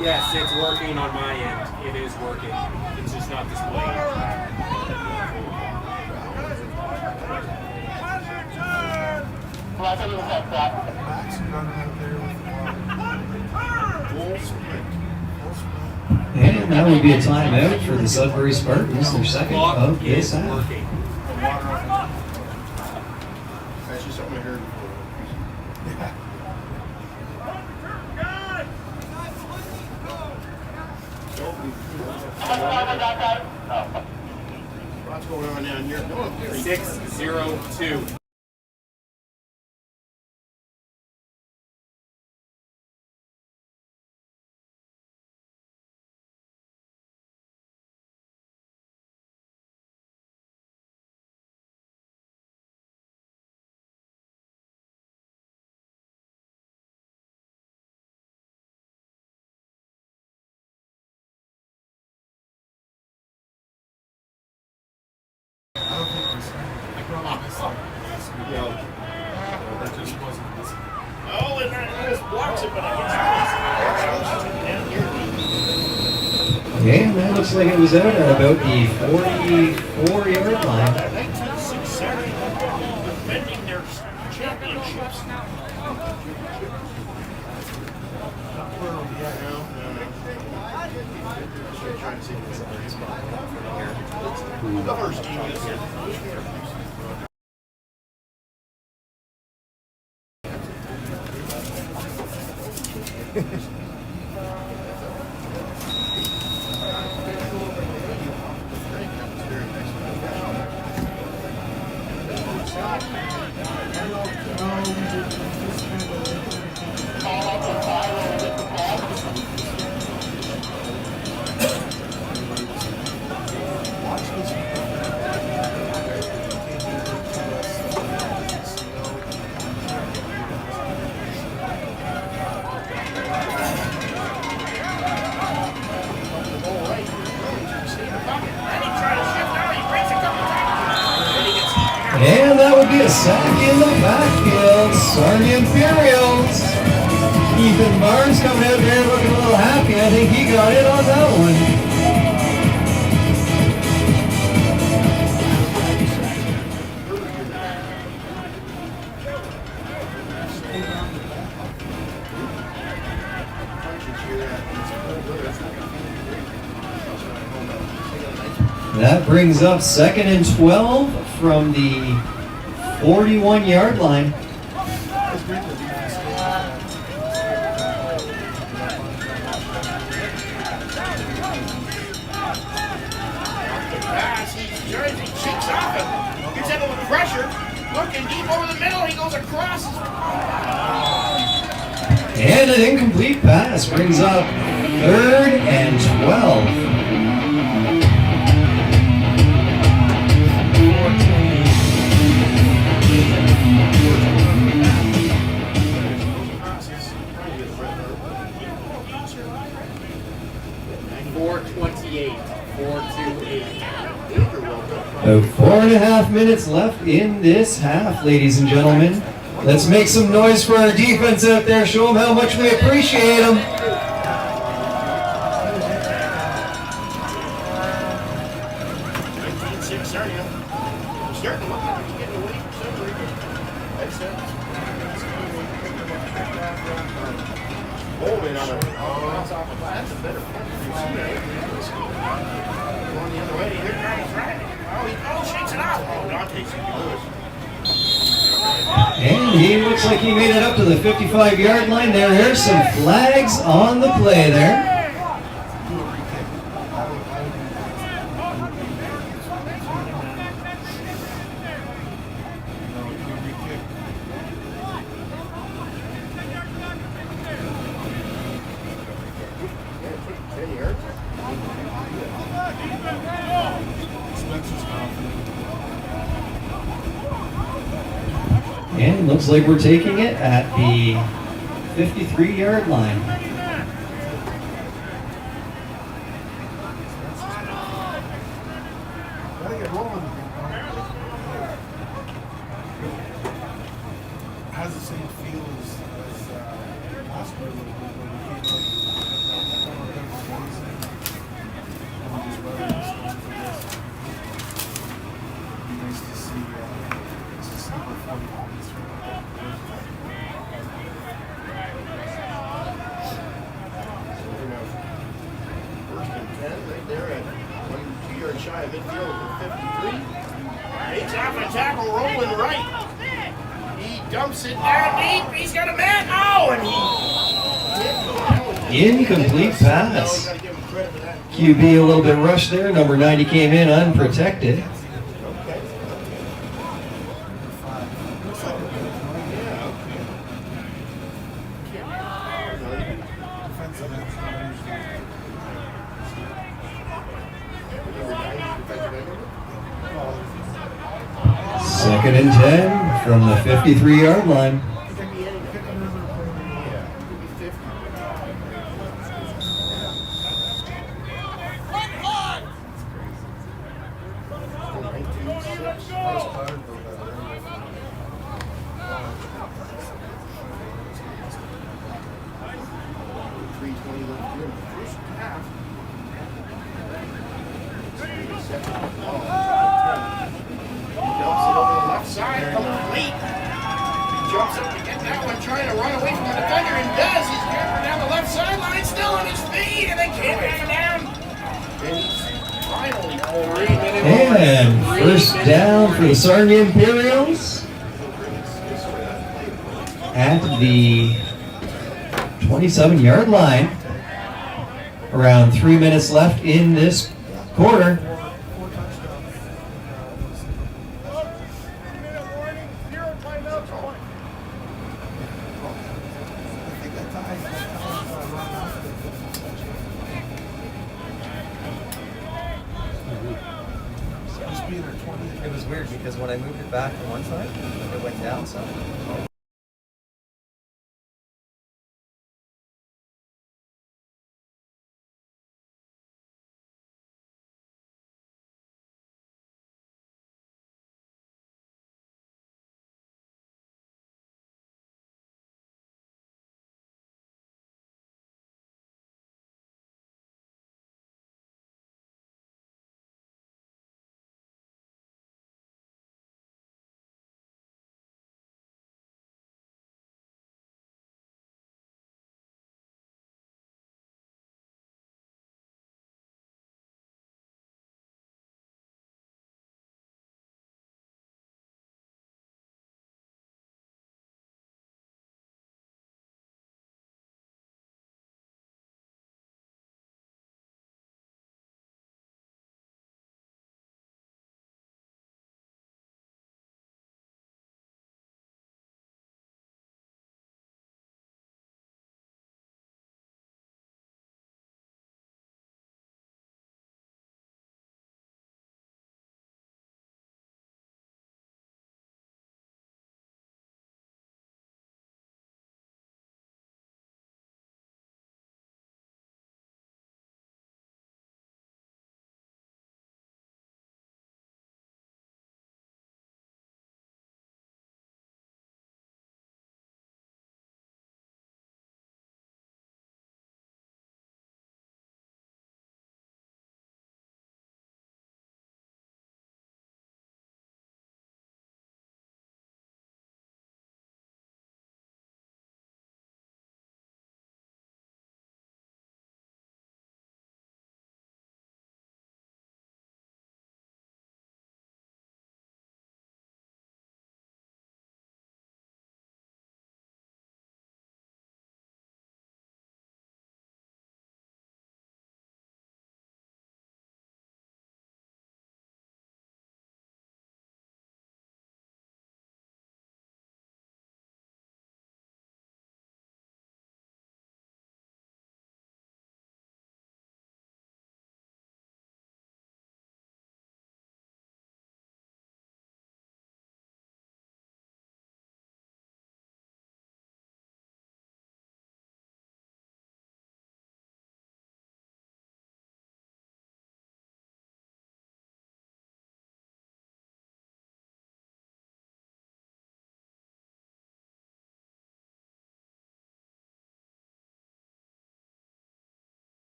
Yes, it's working on my end. It is working. It's just not displaying. Max running out there with Full sprint. And that would be a timeout for the Sudbury Spartans, their second Clock of is this half. working. That's just something I heard before. What's going on down here? No, 6-0-2. I don't think we're saying. I probably missed like this week. That just wasn't listening. Oh, and that almost blocks it, but I guess Okay, and that looks like it was out at about the 44-yard line. 1967, defending their championships. Not plural yet. No. So I'm trying to see if it's a great spot. The first game is here. And that would be a sack in the backfield. Sarnia Imperials. Ethan Barnes coming out there looking a little happy. I think he got in on that one. That brings up 2nd and 12 from the 41-yard line. Jersey cheeks off him. Gets him with pressure. Looking deep over the middle. He goes across. And an incomplete pass brings up 3rd and 12. About 4.5 minutes left in this half, ladies and gentlemen. Let's make some noise for our defense out there. Show them how much we appreciate them. 19-6 Sarnia. Starting to look like he's getting away from Sudbury. That's it. Bowman on a bounce off a that's a better point. Going the other way. Here comes Riley. Oh, shakes it out. Oh, Dante's Lewis. And he looks like he made it up to the 55-yard line there. Here's some flags on the play there. And looks like we're taking it at the 53-yard line. Has the same feel as last year when we came nice to see before the audience. First and 10 right there at 1 2 yards shy of midfield at 53. Takes off a tackle rolling right. He dumps it down deep. He's got a man. Oh, and he Incomplete pass. QB a little bit rushed there. Number 90 came in unprotected. Second and 10 from the 53-yard line. Jumps up to get that one, trying to run away from the defender, and does. He's carrying down the left sideline, still on his feet, and they can't get him down. And he's finally 3 minutes. And first down for the Sarnia Imperials at the 27-yard line. Around 3 minutes left in this quarter. It was weird because when I moved it back to one side, it went down some.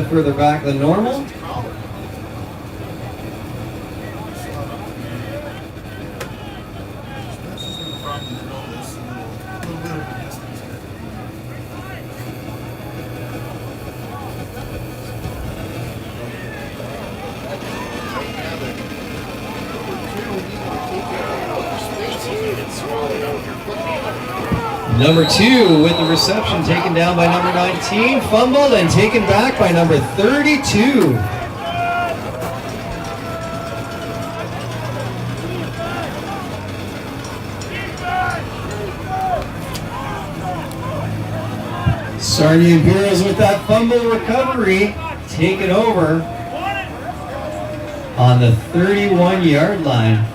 bit further back than normal. Number 2 with the reception taken down by number 19, fumbled and taken back by number 32. Sarnia Imperials with that fumble recovery, taken over on the 31-yard line.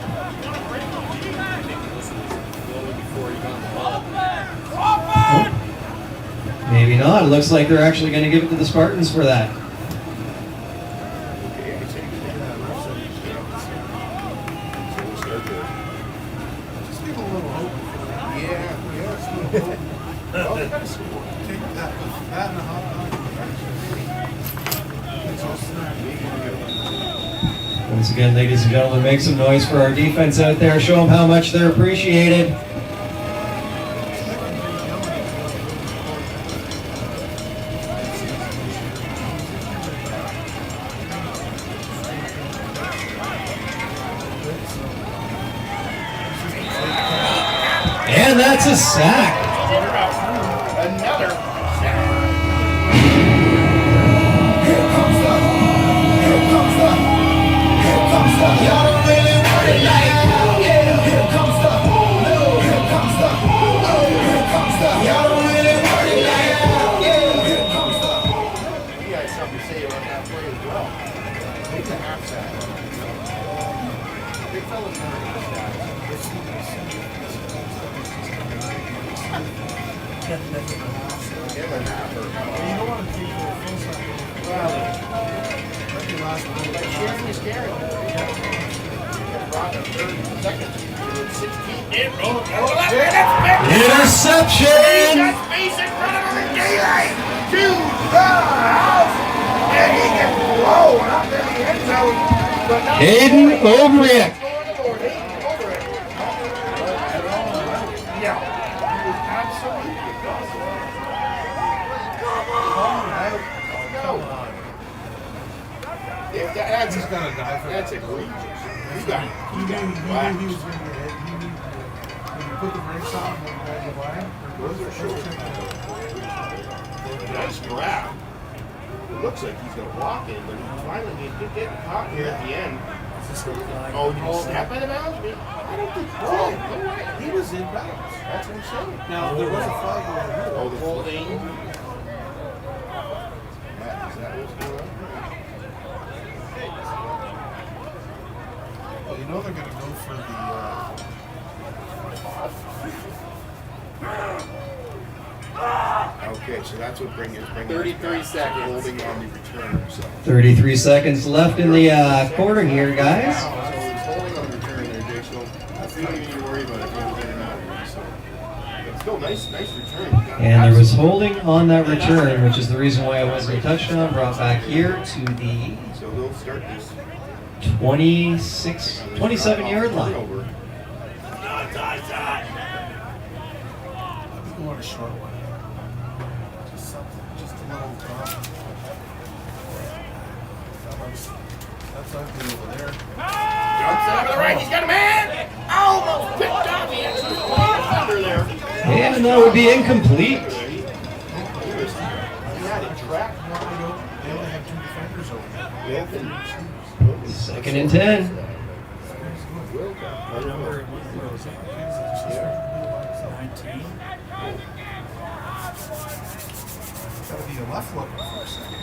Maybe not. It looks like they're actually going to give it to the Spartans for that. Once again, ladies and gentlemen, make some noise for our defense out there. Show them how much they're appreciated. And that's a sack. Another sack. Y'all don't really want it like yeah. Here comes the here comes the here comes the y'all don't really want it like yeah. Here comes the He had something to say about that play as well. It's a half sack. Big fella's never going to sack. Give a half or You don't want to take the full sack. well, Like sharing is caring. Second, 16. Interception! Space in front of him in daylight. To the house. And he gets blown up in the end zone. But not Hayden Obrick. Yeah. He was absolutely awesome. Come on. If that's gonna die for that's that. egregious. He knew he was going to get hit. He knew when you put the brakes on and grab the line. Those are short. Nice grab. It looks like he's going to walk in, but he finally did get caught here at the end. Oh, did he snap out of bounds? I don't think he did. He was in bounds. That's what I'm saying. Now, there was a flag over here. Oh, the holding. Matt, is that what's going on? Well, you know they're going to go for the... Okay, so that's what bringing 33 seconds. Holding on the return. So 33 seconds left in the quarter here, guys. he's holding on the return there, Jake. So that's not even to worry about if he was in or not. So but still nice return. And there was holding on that return, which is the reason why it wasn't a touchdown. Brought back here to the So they'll start this 27-yard line. turnover. You want a short one. Just something. Just a little drop. That's ugly over there. Jumps out to the right. He's got a man. Almost picked off the extra defender there. And that would be incomplete. He had it tracked. No, they only have two defenders over there. Second and 10. Gotta be a left looking for a second.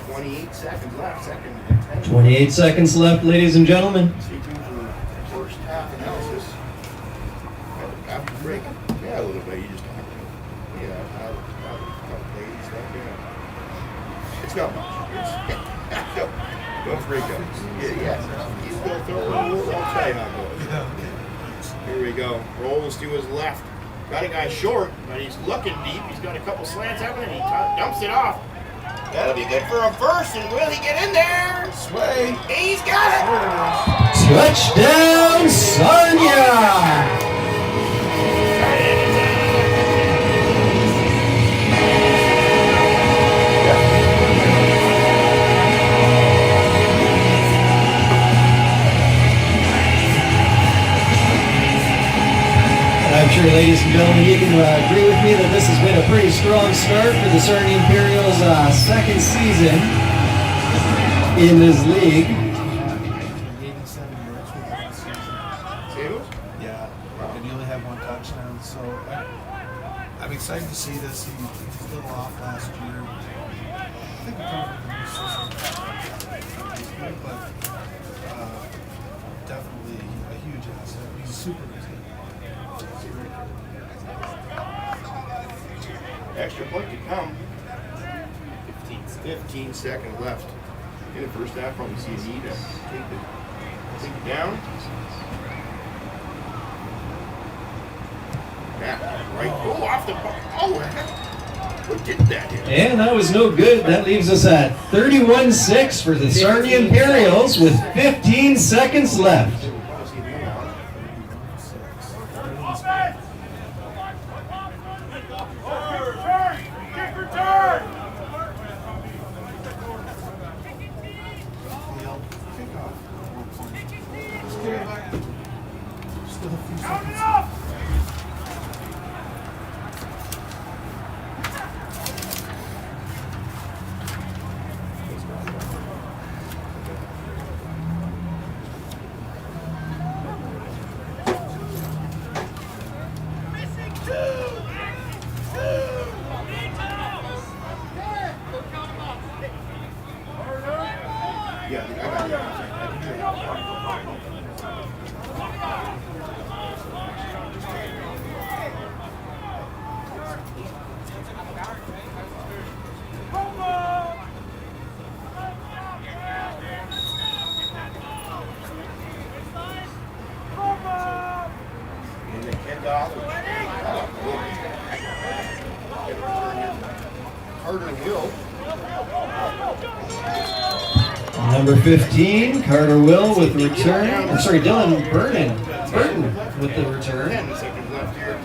28 seconds left. Second and 10. 28 seconds left, ladies and gentlemen. Stay tuned for first half analysis. After the break. Yeah, a little bit. You just talk about how played and stuff. Yeah. It's not much. Don't freak out. Yes. He's going to throw a little. I'll tell you how it goes. Here we go. Rolls to his left. Got a guy short, but he's looking deep. He's got a couple slants happening, and he dumps it off. That'll be good for a first, and will he get in there? Sway. He's got it! Touchdown, Sarnia! I'm sure, ladies and gentlemen, you can agree with me that this has been a pretty strong start for the Sarnia Imperials' second season in this league. 87 yards for the last season. Yeah, and he only had one touchdown. So I'm excited to see this. He was a little off last year. I think we're coming from the new system. But definitely a huge asset. He's super good. Extra point to come. 15 seconds left. In the first half, probably see a need to take it down. Yeah, right. Oh, off the ball. Oh, what did that hit? And that was no good. That leaves us at 31-6 for the Sarnia Imperials with 15 seconds left. Still a few seconds. Yeah, I got it. And then $10. Carter Will. Number 15, Carter Will with the return. Or sorry, Dylan Burton with the return. 10 seconds left here.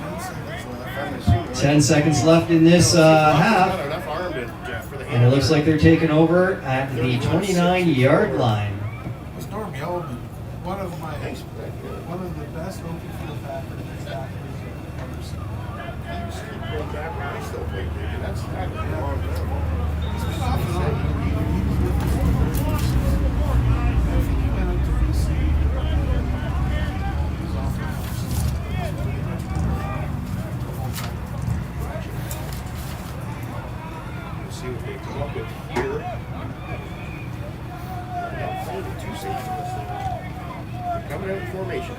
10 seconds left in this half. Enough arm to, for the And it looks like they're taking over at the 29-yard line. It's Norm Yeoman, one of the best open field backers and tacklers I've ever seen. That's not a long time. He's been off and on. He was with the Sudbury Spartans. I think he went up to BC. He was off and on. We'll see what they come up with here. Two safeties. Coming out in formation.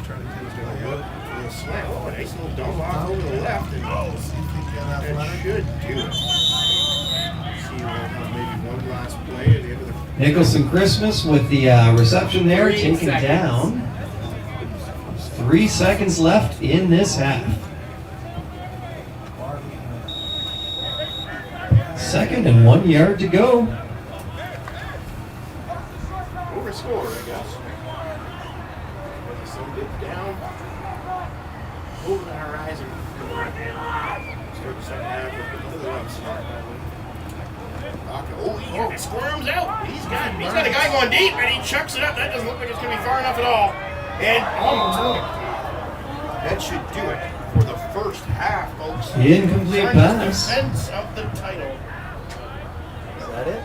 Trying to get He's going to look for the slant. Oh, a nice little dump off over the left. And see if he can get that athletic. should do it. See, we'll have maybe one last play at the end of the Nicholson Christmas with the reception there, 3 taken seconds. down. 3 seconds left in this half. Second and 1 yard to go. over score, I guess. So dip down over the horizon. Start the second half with another run start. Oh, he squirms out. He's got a guy going deep, and he chucks it up. That doesn't look like it's going to be far enough at all. And that should do it for the first half, folks. Incomplete pass. Defense of the title. Is that it?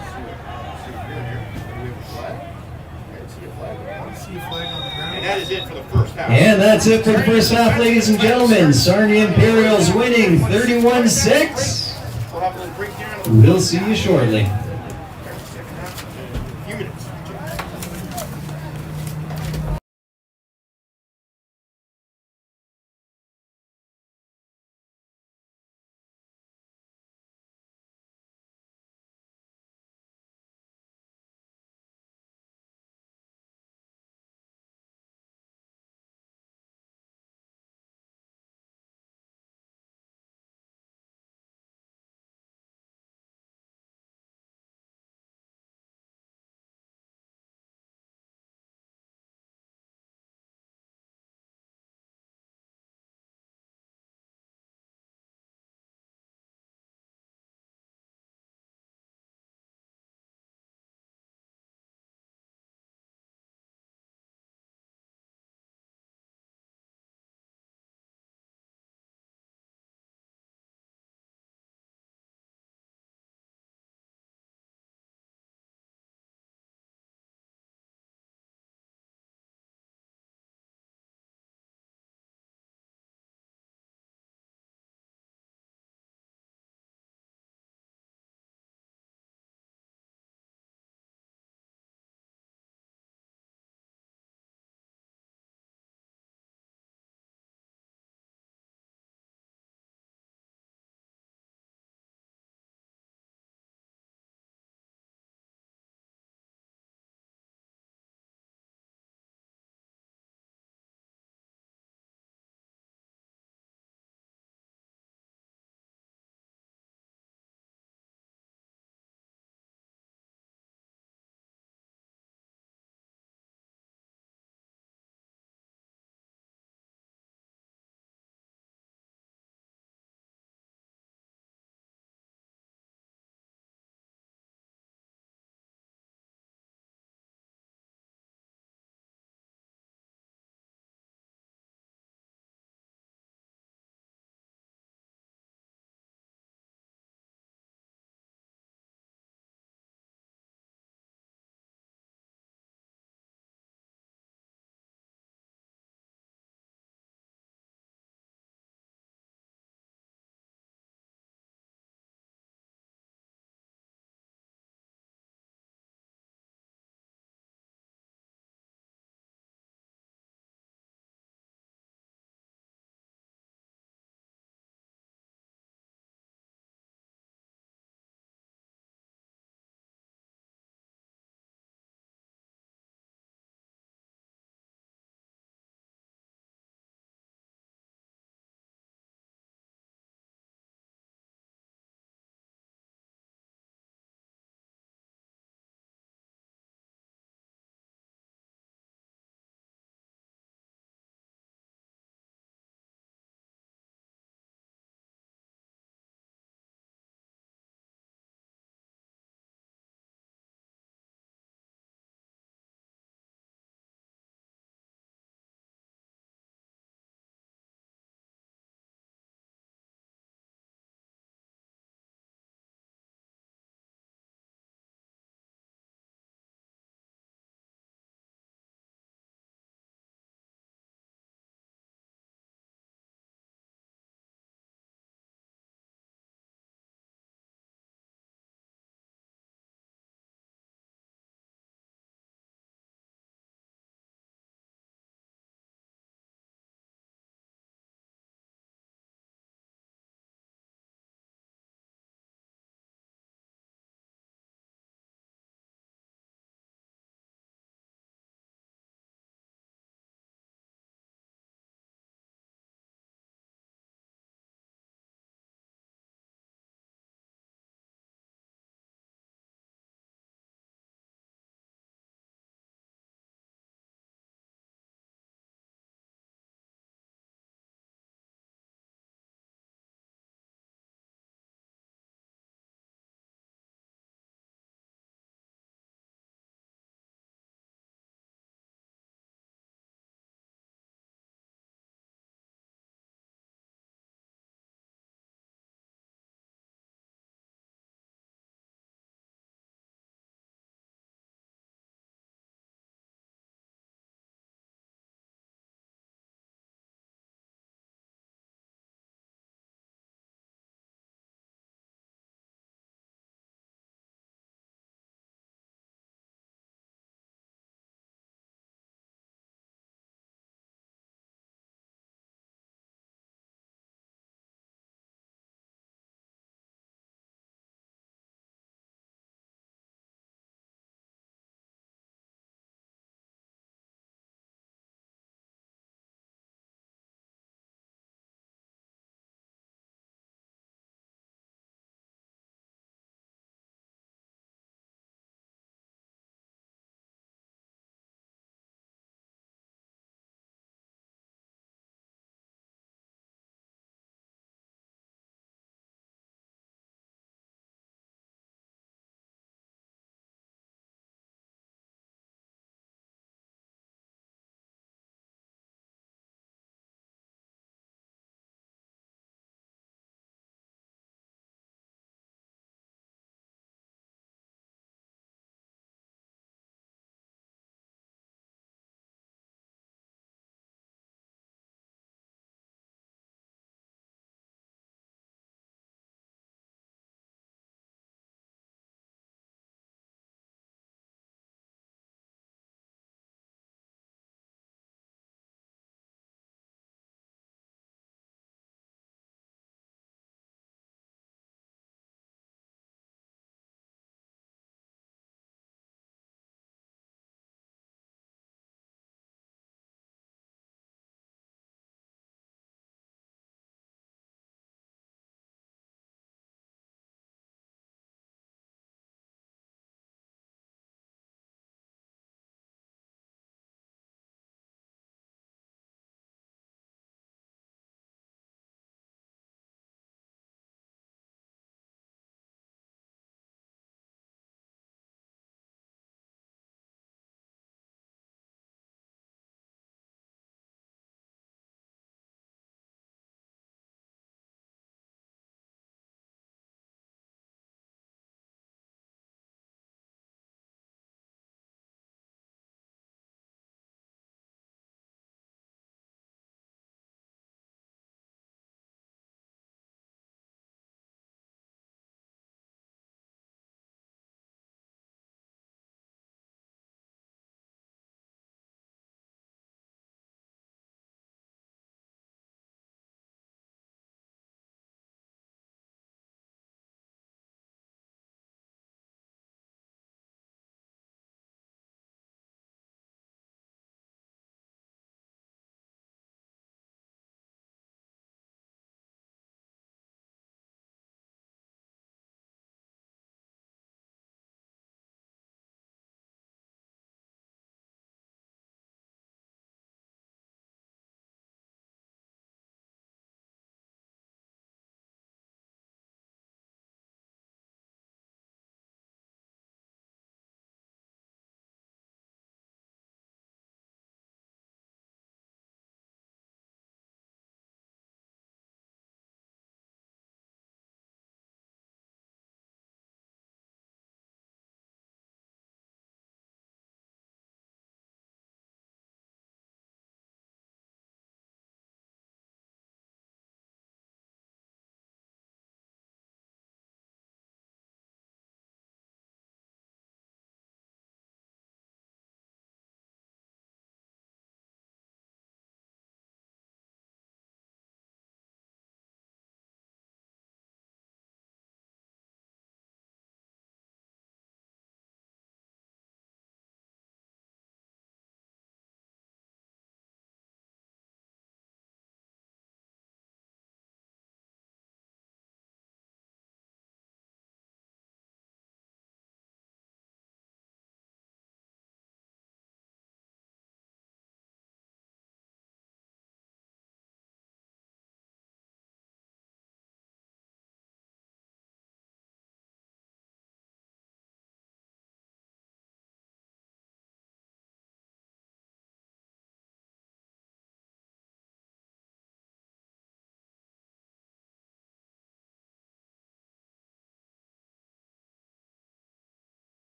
And that is it for the first half. And that's it for the first half, ladies and gentlemen. Sarnia Imperials winning 31-6. We'll have a little breakdown. We'll see you shortly.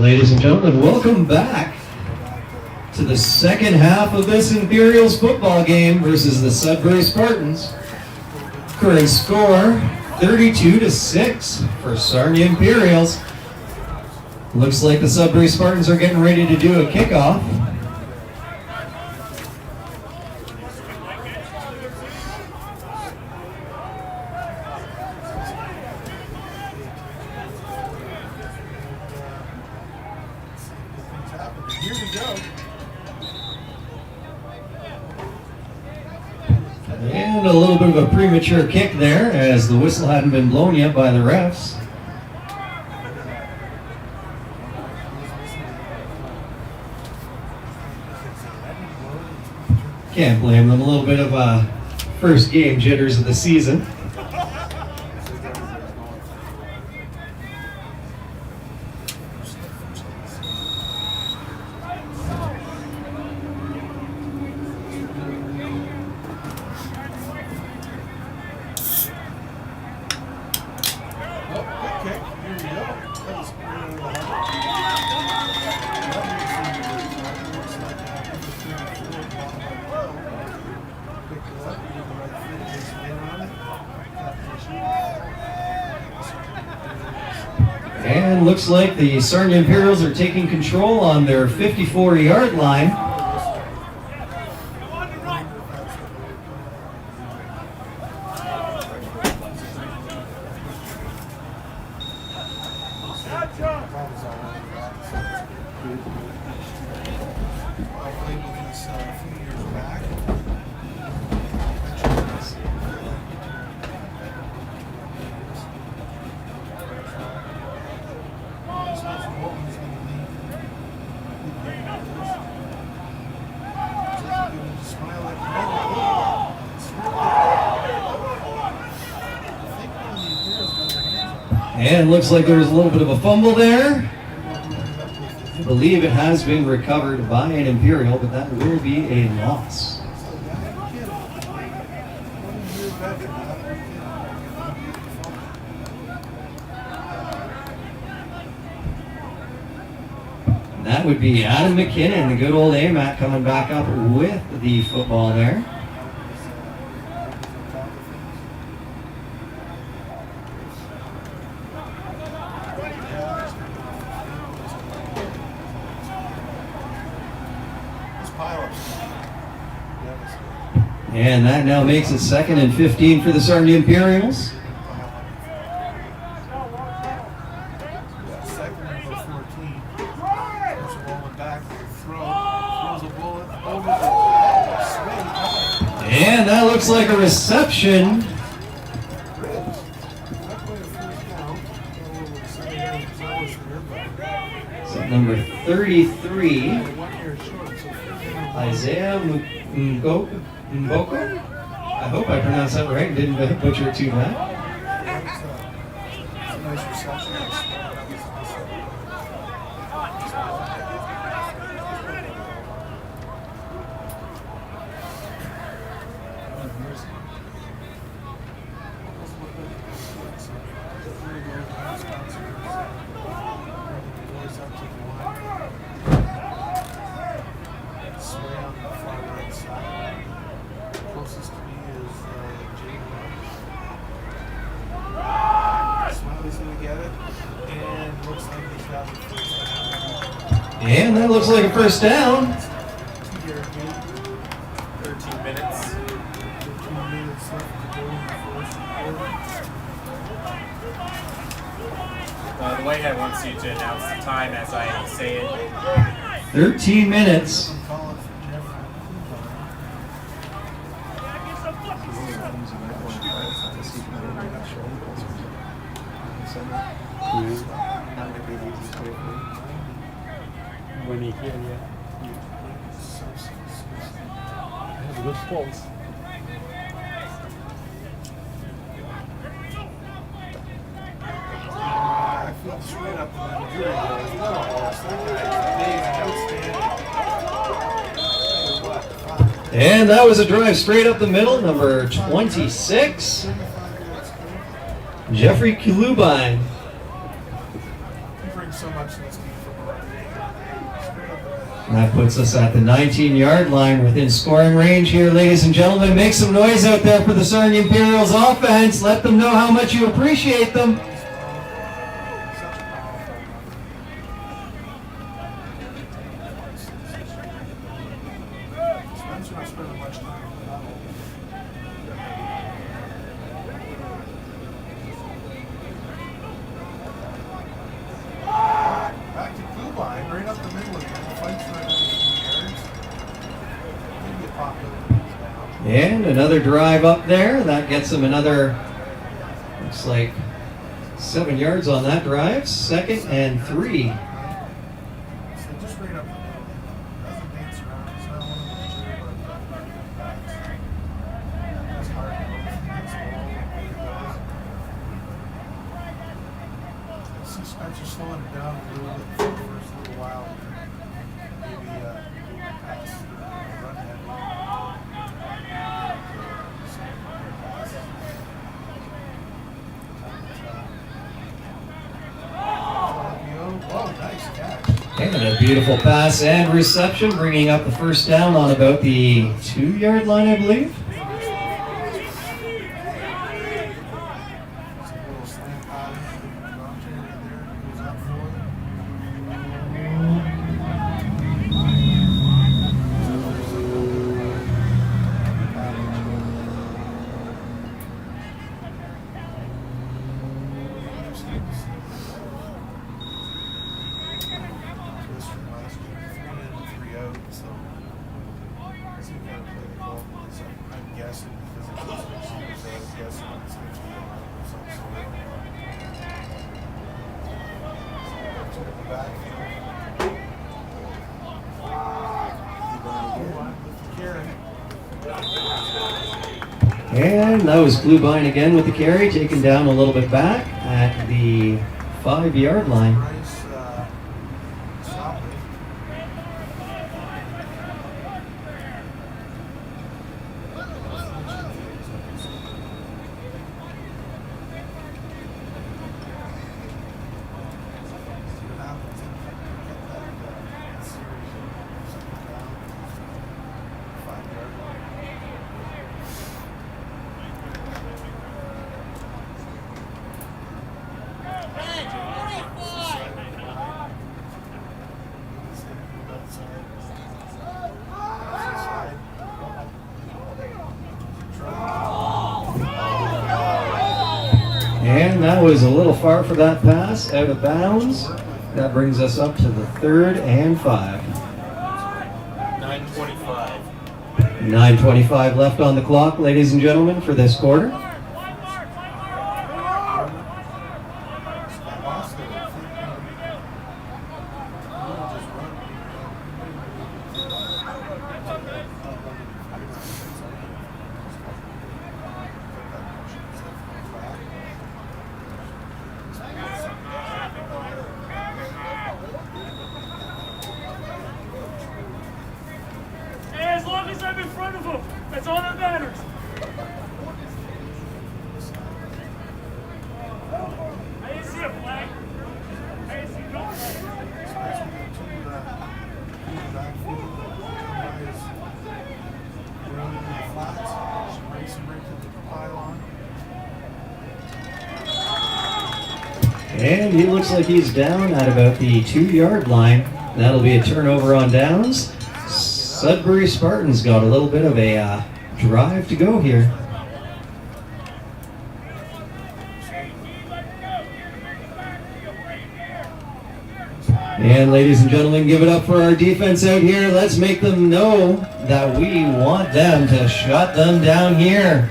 Ladies and gentlemen, welcome back to the second half of this Imperials football game versus the Sudbury Spartans. Current score 32-6 for Sarnia Imperials. Looks like the Sudbury Spartans are getting ready to do a kickoff. Here we go. And a little bit of a premature kick there as the whistle hadn't been blown yet by the refs. Can't blame them. A little bit of first game jitters of the season. And looks like the Sarnia Imperials are taking control on their 54-yard line. And looks like there was a little bit of a fumble there. I believe it has been recovered by an Imperial, but that will be a loss. And that would be Adam McKinnon, the good old AMAC, coming back up with the football there. And that now makes it 2nd and 15 for the Sarnia Imperials. Second and 14. Puts the ball back, throws a bullet over the swing. And that looks like a reception. So number 33, Isaiah Mboko. I hope I pronounced that right and didn't butcher it too bad. Nice reception. Closest to me is Smiley's going to get it, and looks like he's got the first down. And that looks like a first down. 2-yard gain. 13 minutes. 15 minutes left to go in the first quarter. The Whitehead wants you to announce the time as I say it. 13 minutes. I'm calling for Jeffrey. When he here, yeah. That's a good falls. I feel straight up the middle. Here he goes. What a horse. That guy's outstanding. And that was a drive straight up the middle, number 26, Jeffrey Kulubine. He brings so much to this team from around. That puts us at the 19-yard line within scoring range here, ladies and gentlemen. Make some noise out there for the Sarnia Imperials offense. Let them know how much you appreciate them. Spencer not spending much time on that one. Back to Kubine, right up the middle again. The fight's right under 2 yards. Maybe it popped up and he's down. And another drive up there. That gets them another, looks like 7 yards on that drive. 2nd and 3. So just right up the middle. Doesn't dance around. It's not one of the mature, but it's hard to go. It's low. I see Spencer slowing it down a little bit for the first little while here. Maybe pass the run head. Oh, nice catch. And a beautiful pass and reception, bringing up the first down on about the 2-yard line, I believe. Some little slant pattern. Drop there, goes up for it. This from last year, 3 in, 3 out, so see if I can play the ball. So I'm guessing because it's just receivers, I'm guessing it's going to be a some sort of to the backfield. With the carry. And that was Bluebine again with the carry, taken down a little bit back at the 5-yard line. Bryce, stop it. See what happens if we get that series of second down, 5-yard line. And that was a little far for that pass, out of bounds. That brings us up to the 3rd and 5. 9:25. 9:25 left on the clock, ladies and gentlemen, for this quarter. As long as I'm in front of him, that's all that matters. I didn't see a flag. I didn't see no flag. And he looks like he's down at about the 2-yard line. That'll be a turnover on downs. Sudbury Spartans got a little bit of a drive to go here. And ladies and gentlemen, give it up for our defense out here. Let's make them know that we want them to shut them down here.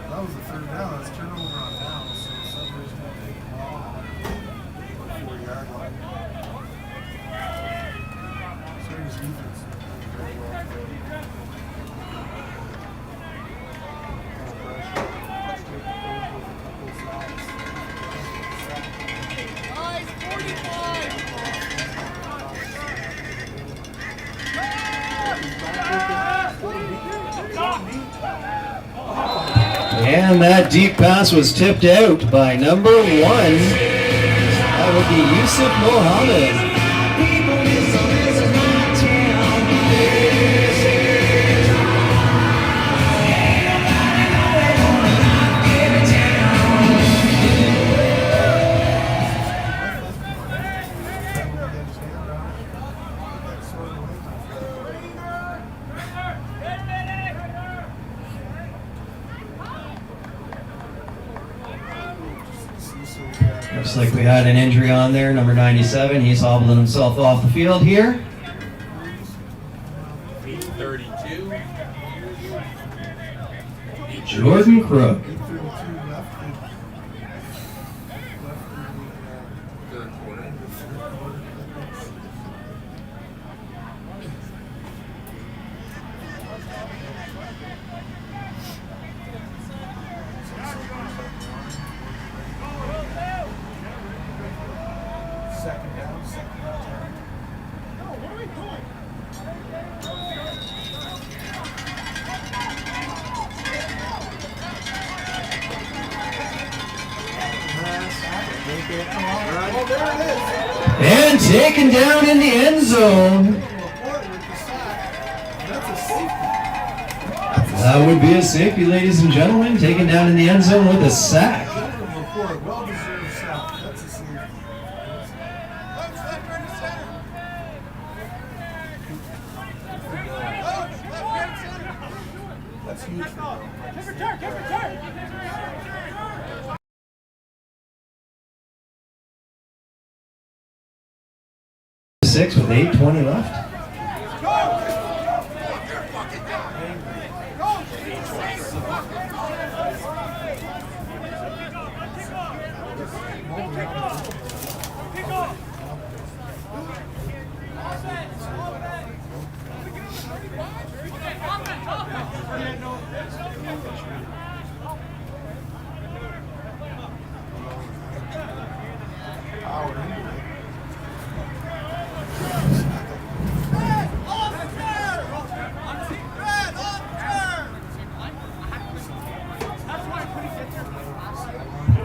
That was the 3rd down. That's turnover on downs. So Sudbury's going to take the ball on the 4-yard line. Sarnia's defense is very well played. No pressure. Let's take the field with a couple of sacks. And that deep pass was tipped out by number 1. That would be Yusuf Mohammed. Looks like we had an injury on there, number 97. He's hobbling himself off the field here. 8:32. Jordan Crook. 8:32 left. Third quarter. Second down, second return. Oh, there it is. And taken down in the end zone. Report with the sack. That's a safety. That would be a safety, ladies and gentlemen, taken down in the end zone with a sack. Report, well-deserved sack. That's a safety. That's huge for them. 6 with 8:20 left.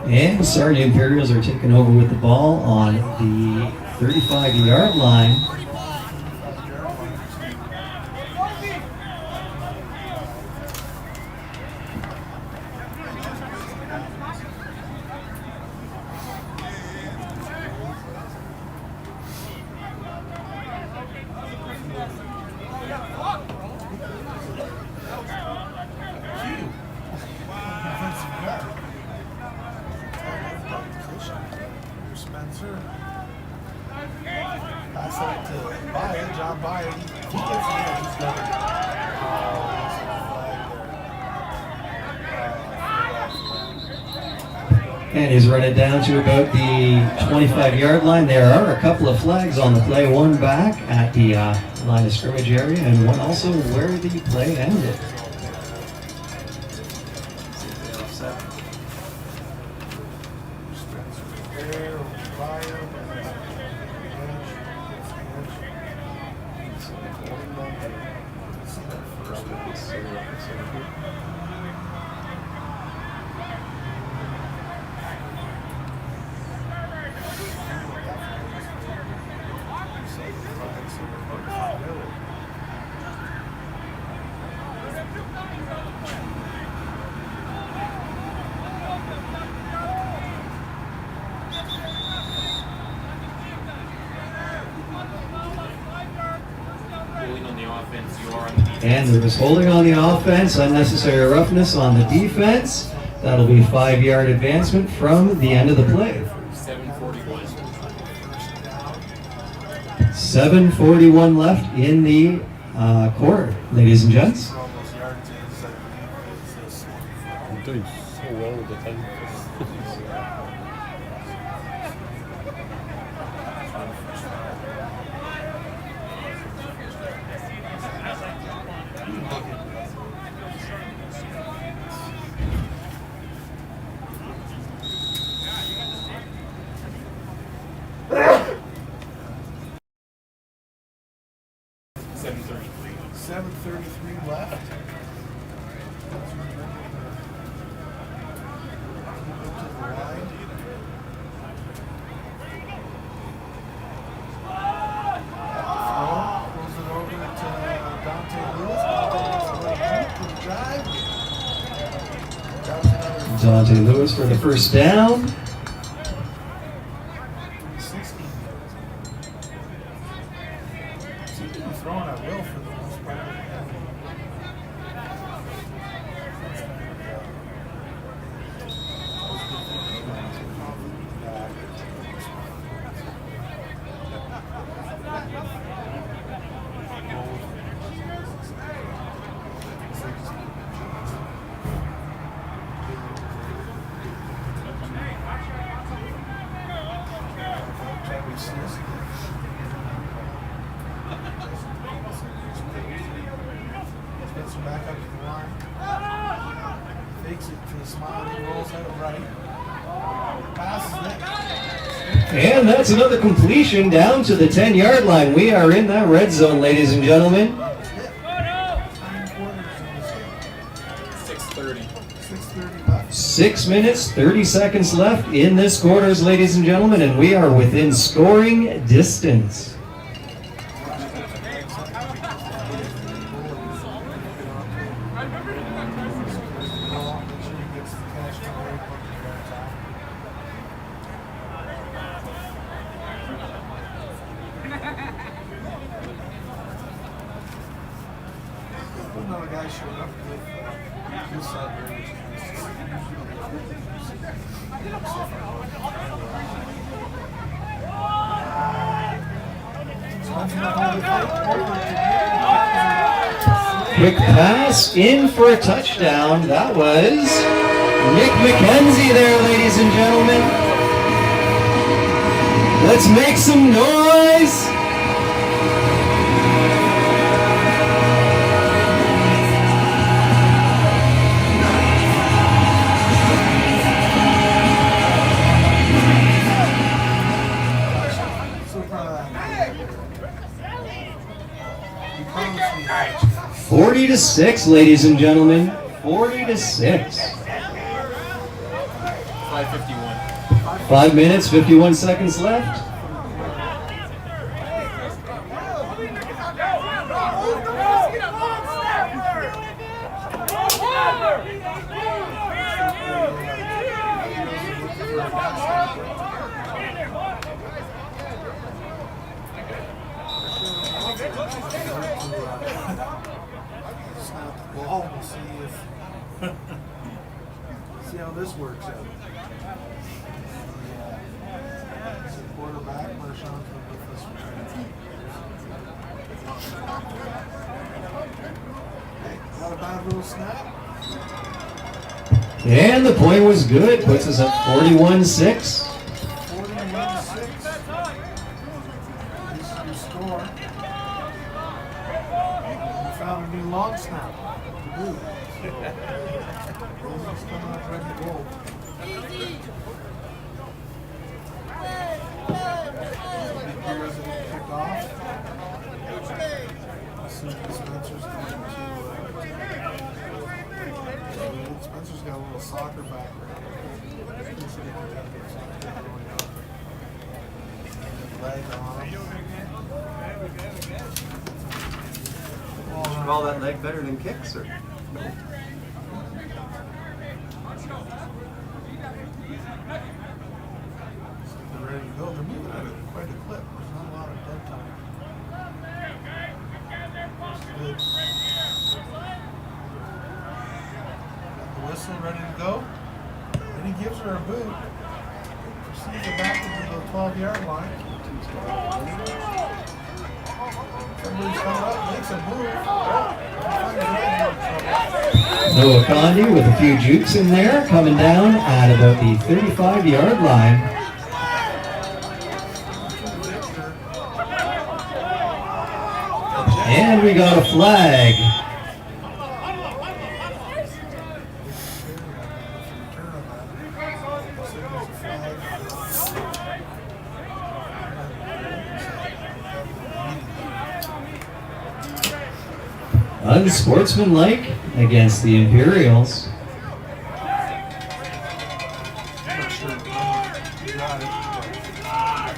And the Sarnia Imperials are taking over with the ball on the 35-yard line. Spencer. Pass it to Byatt, John Byatt. He gets it in. He's got it. And he's running down to about the 25-yard line. There are a couple of flags on the play, one back at the line of scrimmage area and one also where the play ended. And there was holding on the offense, unnecessary roughness on the defense. That'll be a 5-yard advancement from the end of the play. 7:41 left in the quarter, ladies and gents. I'm doing so well with the time. Dante Lewis for the first down. 16 yards. Seems to be throwing at will for the most part. Spencer back up to the line. Fakes it to the smile. He rolls out right. Passes it. And that's another completion down to the 10-yard line. We are in that red zone, ladies and gentlemen. 9 quarters in this game. 6:30. 6:30 left. 6 minutes, 30 seconds left in this quarters, ladies and gentlemen, and we are within scoring distance. Make sure he gets the catch from where he put the yards out. Another guy showed up with Sudbury, which is Quick pass in for a touchdown. That was Nick McKenzie there, ladies and gentlemen. Let's make some noise. so proud of that. He promised me. 40-6, ladies and gentlemen. 40-6. 5:51. 5 minutes, 51 seconds left. Snap the ball and see if see how this works out. It's a quarterback, Marshawn's been with us for okay, not a bad little snap. And the point was good. Puts us up 41-6. 41-6. This is your score. We found a new long snap to do. So, Rosen's coming up ready to go. Here's a kickoff. Spencer's going to Spencer's got a little soccer background. Leg on him. Call that leg better than kicks, or? They're ready to go. They're moving at quite a clip. There's not a lot of dead time. Good. Got the whistle ready to go. Then he gives her a boot. Proceeds her back into the 12-yard line. Somebody's coming up, makes a move. Noah Condi with a few jukes in there, coming down at about the 35-yard line. And we got a flag. Unsportsmanlike against the Imperials. I'm not sure you got it, but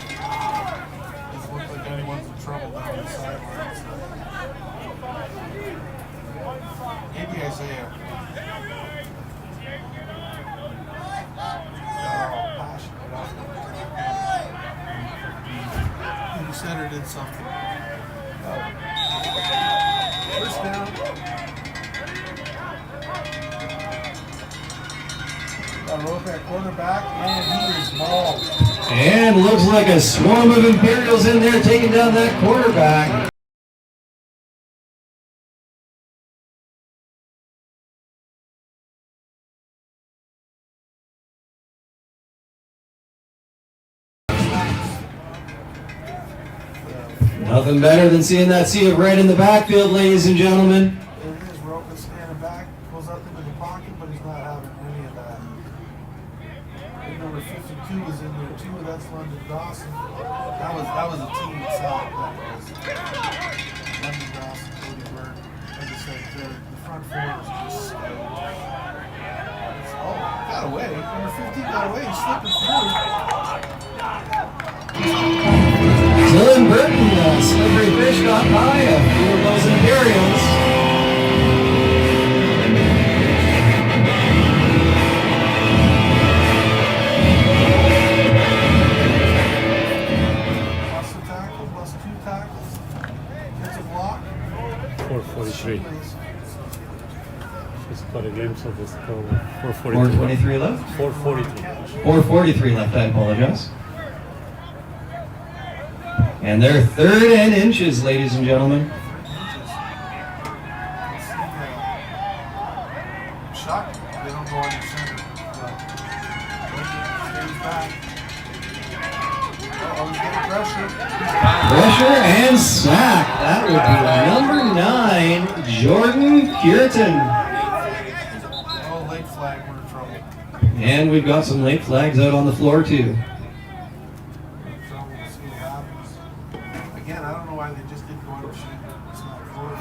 doesn't look like anyone's in trouble down the sidelines. Maybe Isaiah. did something. First down. Got Roca at quarterback, and he is mauled. And looks like a swarm of Imperials in there taking down that quarterback. Nothing better than seeing that sea of red in the backfield, ladies and gentlemen. There it is, Roca standing back, goes up into the pocket, but he's not having any of that. And number 52 is in there too, that's London Dawson. That was a team itself. That was London Dawson, Cody Bird. Like I said, the front four is just got away. Number 15 got away, he's slipping through. Dylan Burton, Sudbury Fish got by a few of those Imperials. Plus a tackle, plus 2 tackles. Gets a block. 4:43. Just got a glimpse of the score. 4:43. 4:23 left? 4:43. 4:43 left, I apologize. And they're 3rd and inches, ladies and gentlemen. Shot. They don't go under center. Stays back. Oh, he's getting pressure. Pressure and sack. That would be number 9, Jordan Cureton. Oh, late flag. We're in trouble. And we've got some late flags out on the floor, too. We're in trouble. We'll see what happens. Again, I don't know why they just didn't go under center. It's not Florida.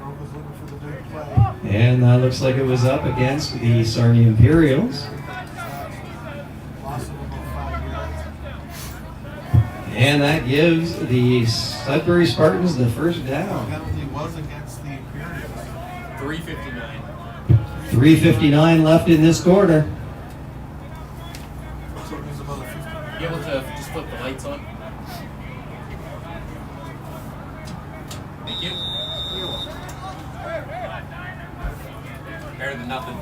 Roca's looking for the big play. And that looks like it was up against the Sarnia Imperials. Lost of about 5 yards. And that gives the Sudbury Spartans the first The down. penalty was against the Imperials. 3:59. 3:59 left in this quarter. So it was about a 50. You able to just flip the lights on? Thank you. Better than nothing.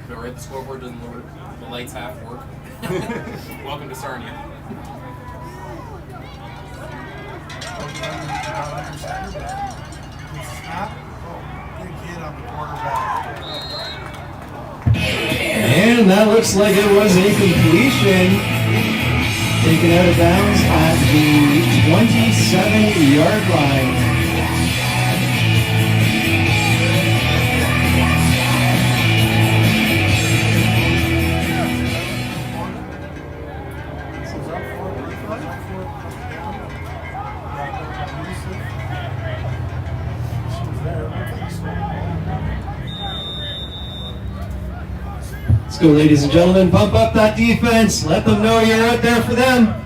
But right, the scoreboard doesn't work. The lights half work. Welcome to Sarnia. Snap. Oh, big hit on the quarterback. And that looks like it was a completion. Taken out of bounds at the 27-yard line. Let's go, ladies and gentlemen. Pump up that defense. Let them know you're out there for them.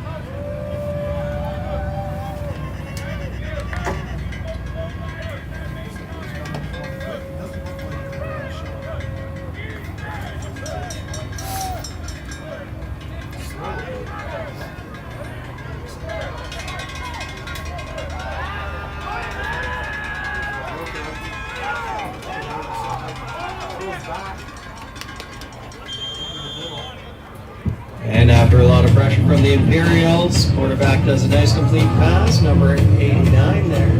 And after a lot of pressure from the Imperials, quarterback does a nice complete pass, number 89 there.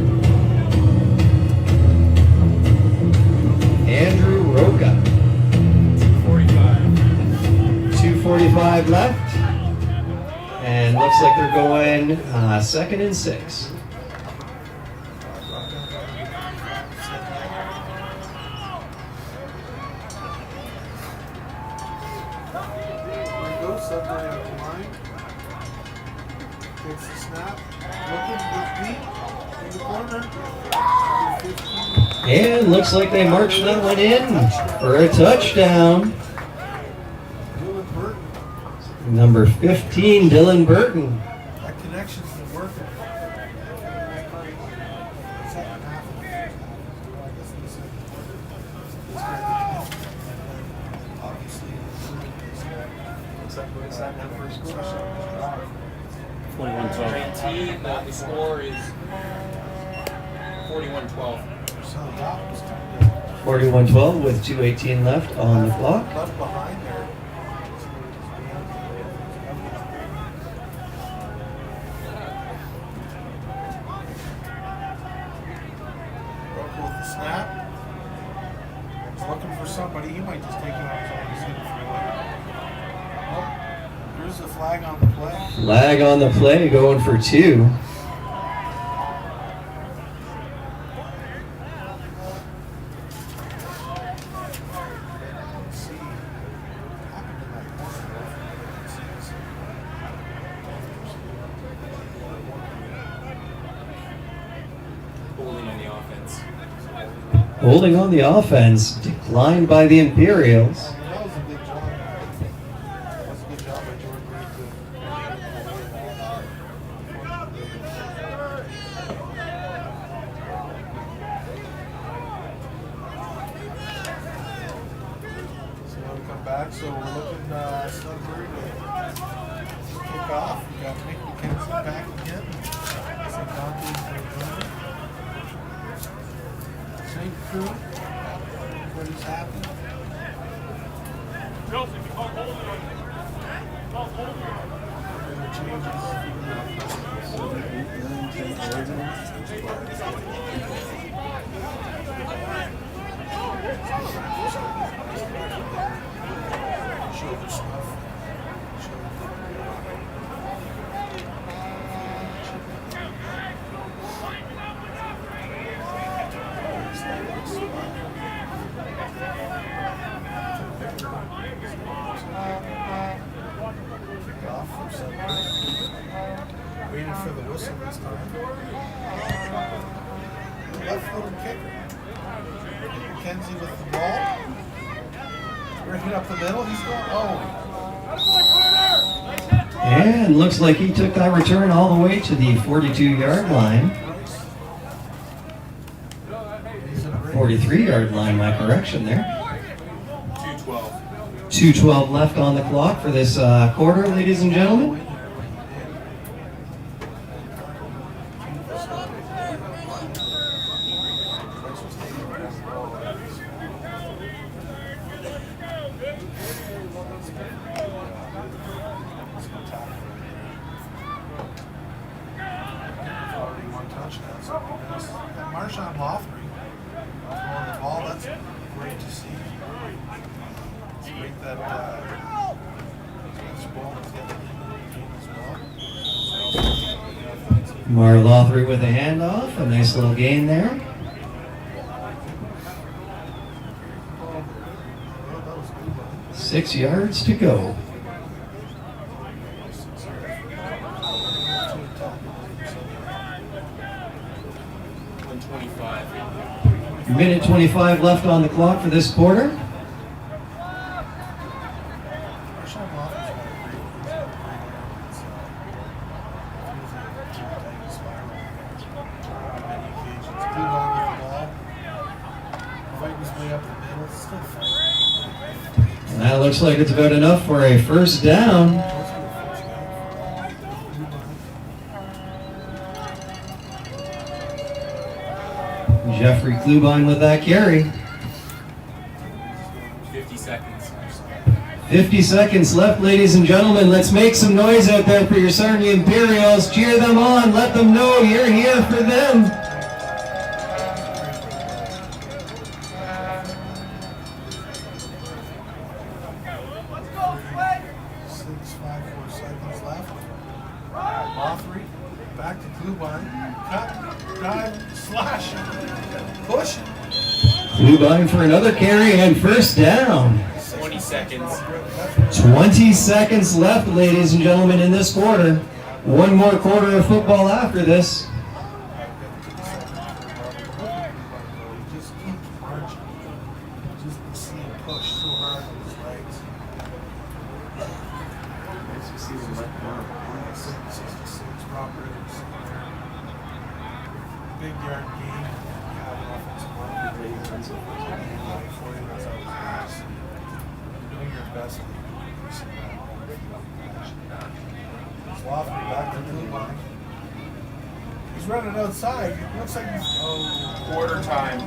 Andrew Roca. 2:45 left. And looks like they're going 2nd and 6. Sudbury on the line. Takes the snap. Looking with deep in the corner. And looks like they marched that one in for a touchdown. Dylan Burton. Number 15, Dylan Burton. That connection's been working. Second half of the first half. Well, I guess in the second quarter. It's got the connection. And obviously, What's that in that first quarter? 2:19. The score is 41-12. So that was kind of 41-12 with 2:18 left on the clock. left behind there. Broke with the snap. He's looking for somebody. He might just take it on his own. He's looking for one. Oh, here's the flag on the play. Flag on the play, going for 2. Let's see. What happened in that corner? Let's see. Holding on the offense. Holding on the offense, declined by the Imperials. That was a good job. That was a good job by Jordan Reed So when we come back, so we're looking Sudbury to kick off. We got Nick McKenzie back again. St. Dante's St. Crew. Everybody's happy. Chelsea, you can't hold it on you. Can't hold it on you. There Show the stuff. Kick off from Sudbury. Waiting for the whistle this time. Left footed kicker. McKenzie with the ball. Bringing up the middle. He's going. Oh. And looks like he took that return all the way to the 42-yard line. 43-yard line, my correction there. 2:12. 2:12 left on the clock for this quarter, ladies and gentlemen. Already one touchdown. So and Marshawn Lothry on the ball. That's great to see. It's great that this ball is getting into the game as well. Mar Lothry with a handoff, a nice little gain there. Well, that was good, buddy. 6 yards to go. Minute 25 left on the clock for this quarter. Marshawn Lothry's got a great arm. It's feels like a tight spiral on many occasions. Blue line with the ball. Fighting his way up the middle. Still fighting. And that looks like it's about enough for a first down. Let's get a first down for Blue line. Jeffrey Klubine with that carry. 50 seconds. 50 seconds left, ladies and gentlemen. Let's make some noise out there for your Sarnia Imperials. Cheer them on. Let them know you're here for them. Six, 5, 4 seconds left. Lothry, back to Klubine. Cut, dive, slash, push. Klubine for another carry and first down. 20 seconds. 20 seconds left, ladies and gentlemen, in this quarter. One more quarter of football after this. He just keeps marching. Just see him push so hard with his legs. 66, Robert. Big yard gain. You have an offensive line. For you, that's always good to see. You're doing your best. You see that. Loft back to the blue line. He's running outside. It looks like he's Quarter time.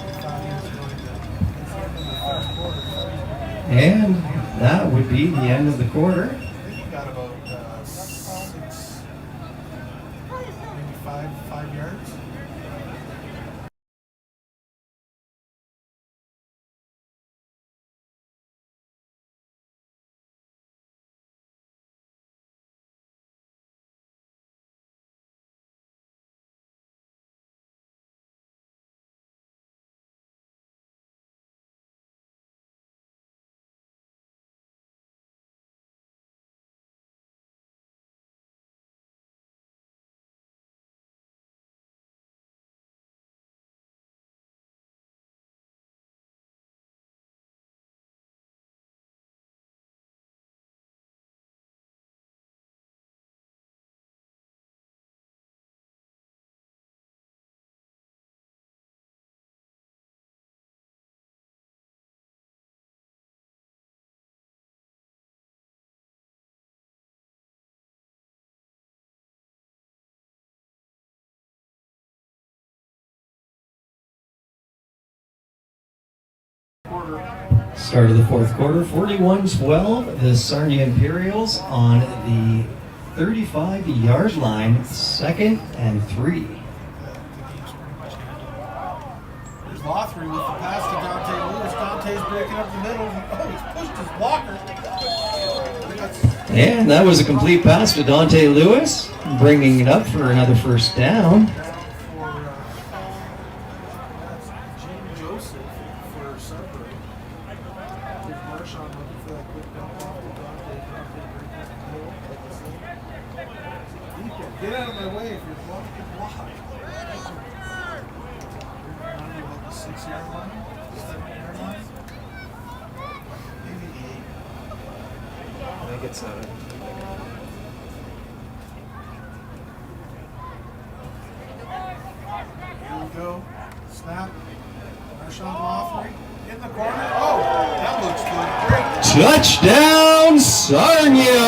And that would be the end of the quarter. I think he got about 6, maybe 5 yards. Start of the fourth quarter, 41-12. The Sarnia Imperials on the 35-yard line, 2nd and 3. There's Lothry with the pass to Dante Lewis. Dante's breaking up the middle. Oh, he's pushed his blocker. And that was a complete pass to Dante Lewis, bringing it up for another first down. That's Gene Joseph for Sudbury. There's Marshawn looking for that quick dump off to Dante. Dante breaking up the middle. Defense, get out of my way if you're blocking block. 6-yard line, 7-yard line, maybe 8. I think it's 7. Here we go. Snap. Marshawn Lothry in the corner. Oh, that looks good. Great. Touchdown, Sarnia!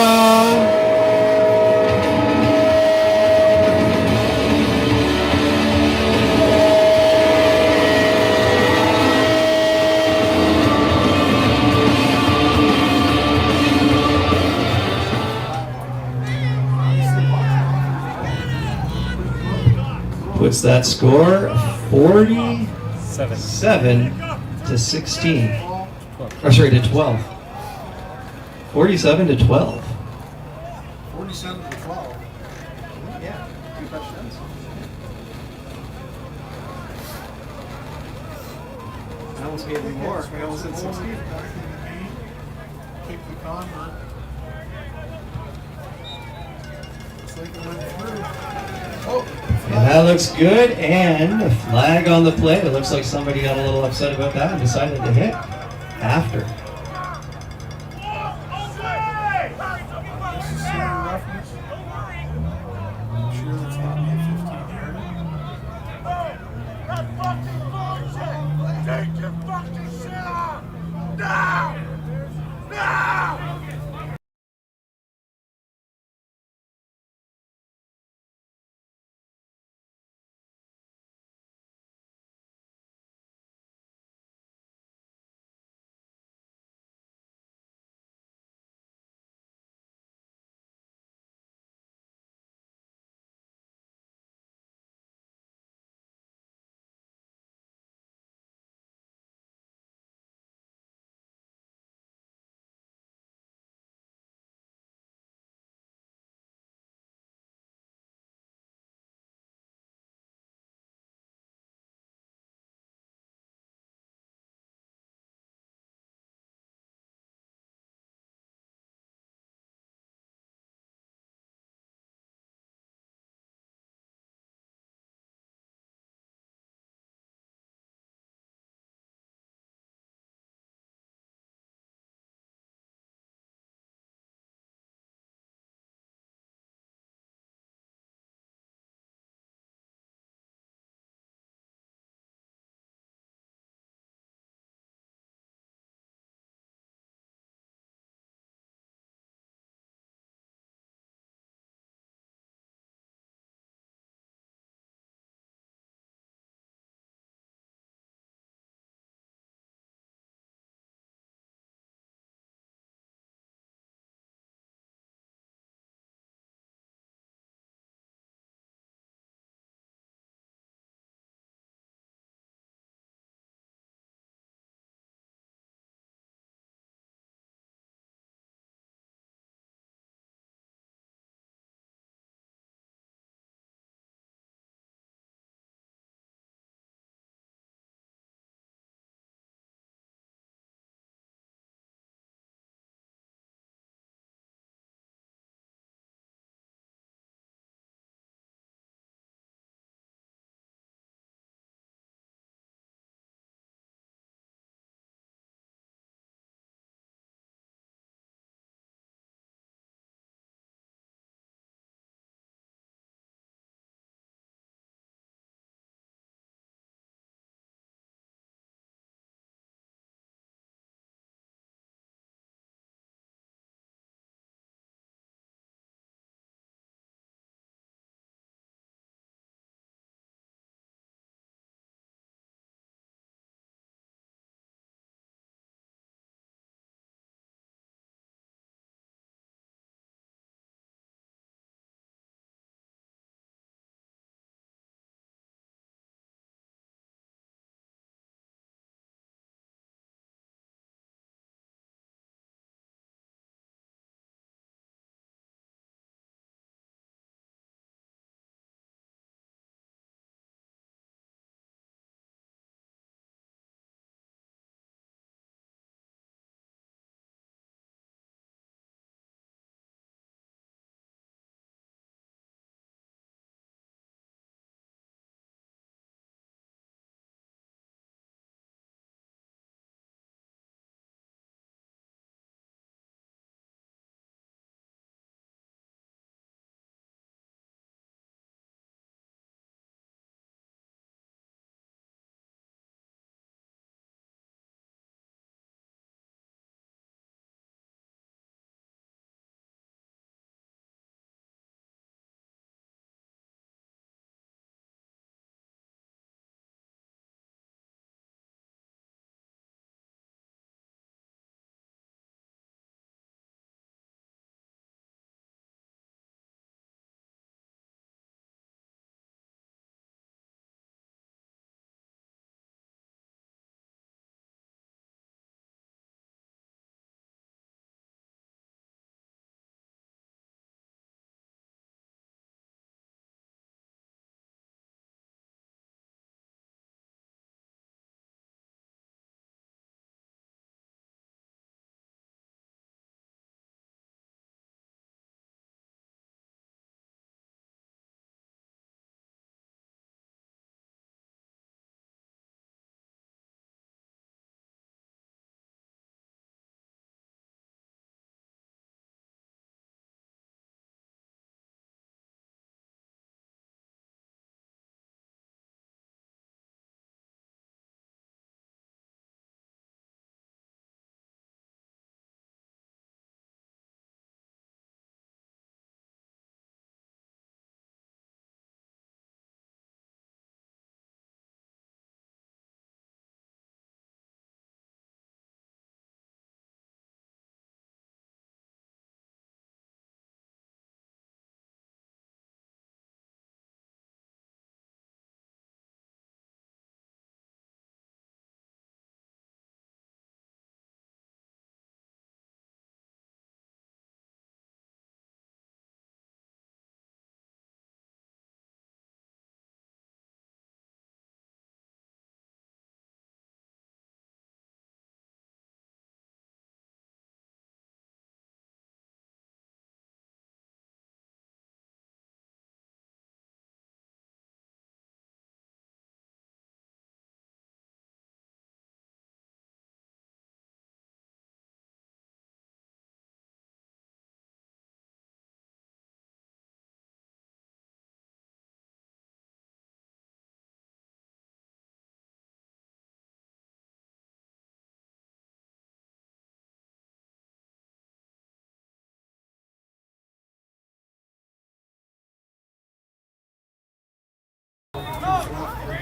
Puts that score 47 to 16. Or sorry, to 12. 47 to 12. 47 to 12. Yeah, 2 touchdowns. I almost gave him more. I almost said 16. Back in the game. Kick the convert. Looks like it went through. Oh, And that looks good, and a flag on the play. It looks like somebody got a little upset about that and decided to hit after. necessary roughness. I'm sure that's going to be a 15-yarder. Take your fucking shit off! Now! Now!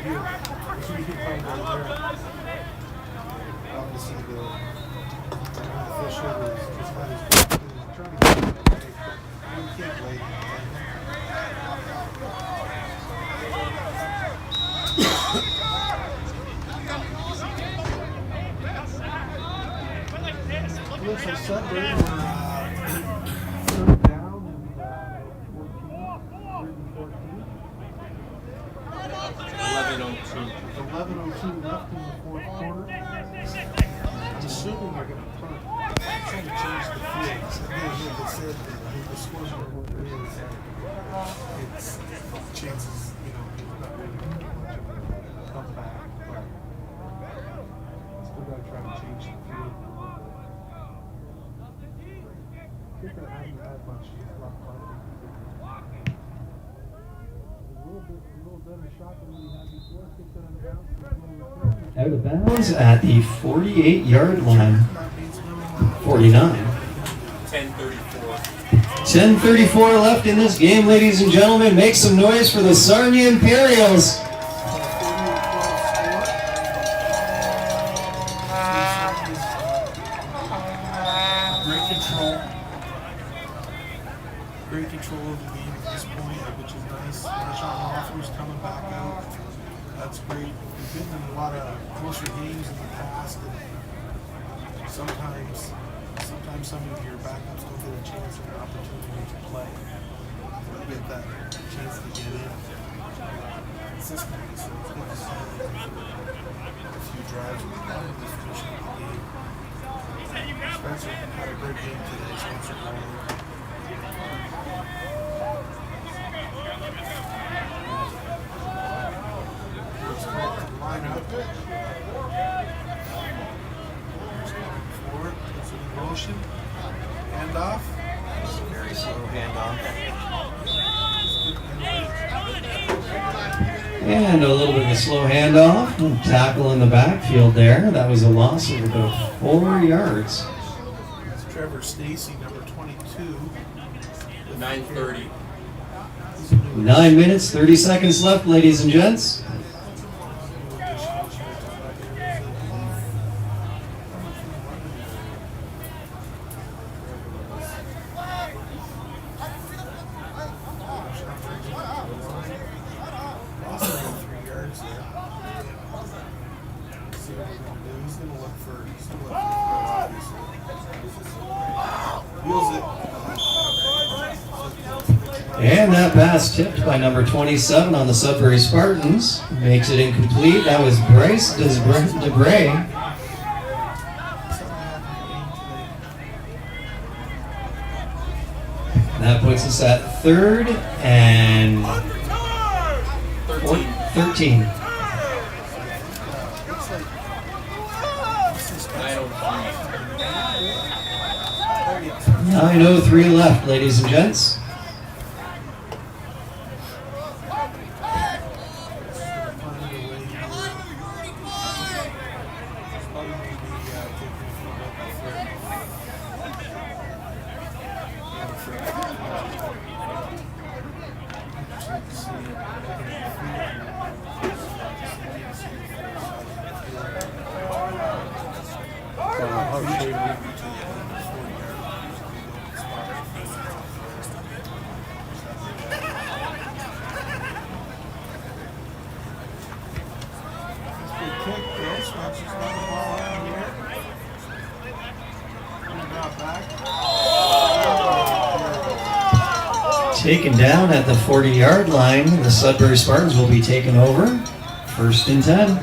Obviously, the official is just not as good. He's trying to get it right. You can't wait. Looks like Sudbury were third down and 14. 11:02. 11:02 left in the fourth quarter. I'm assuming they're going to punt. I'm trying to change the field. Like I said, the score's not what it is. It's chances, he's not really come back. But still got to try to change the field. Kicker hasn't had much luck punting. A little better shot than we had before. Kicked it on down. Out of bounds at the 48-yard line. 49. 10:34. 10:34 left in this game, ladies and gentlemen. Make some noise for the Sarnia Imperials. Great control of the game at this point, which is nice. Sean Hoffman's coming back out. That's great. We've been in a lot of closer games in the past, and sometimes some of your backups don't get a chance or an opportunity to play. They get that chance to get in consistently, so it's good to see a few drives with this finishing the game. Spencer had a great game today. Spencer Bowling. Line up. Forward, puts it in motion. Handoff. Very slow handoff. And a little bit of a slow handoff. Tackle in the backfield there. That was a loss of about 4 yards. It's Trevor Stacy, number 22. 9:30. 9 minutes, 30 seconds left, ladies and gents. And that pass tipped by number 27 on the Sudbury Spartans. Makes it incomplete. That was Bryce DeBray. That puts us at 3rd and 13. 9:03 left, ladies and gents. Taken down at the 40-yard line. The Sudbury Spartans will be taken over. 1st and 10.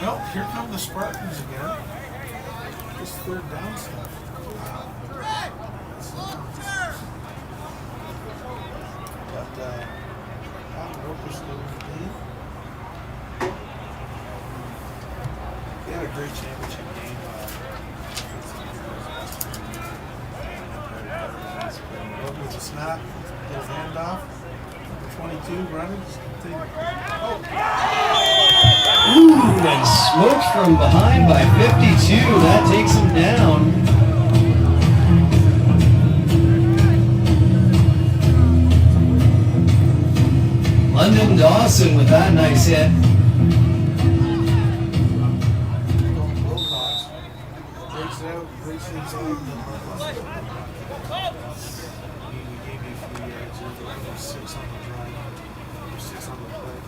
Nope, here come the Spartans again. This 3rd down stuff. They had a great championship game. With the snap, little handoff. 22 running. Just continue. Ooh, and smoked from behind by 52. That takes him down. London Dawson with that nice hit. Wilcox breaks it out, breaks things out. We gave you a few yards. There was 6 on the drive. 6 on the play.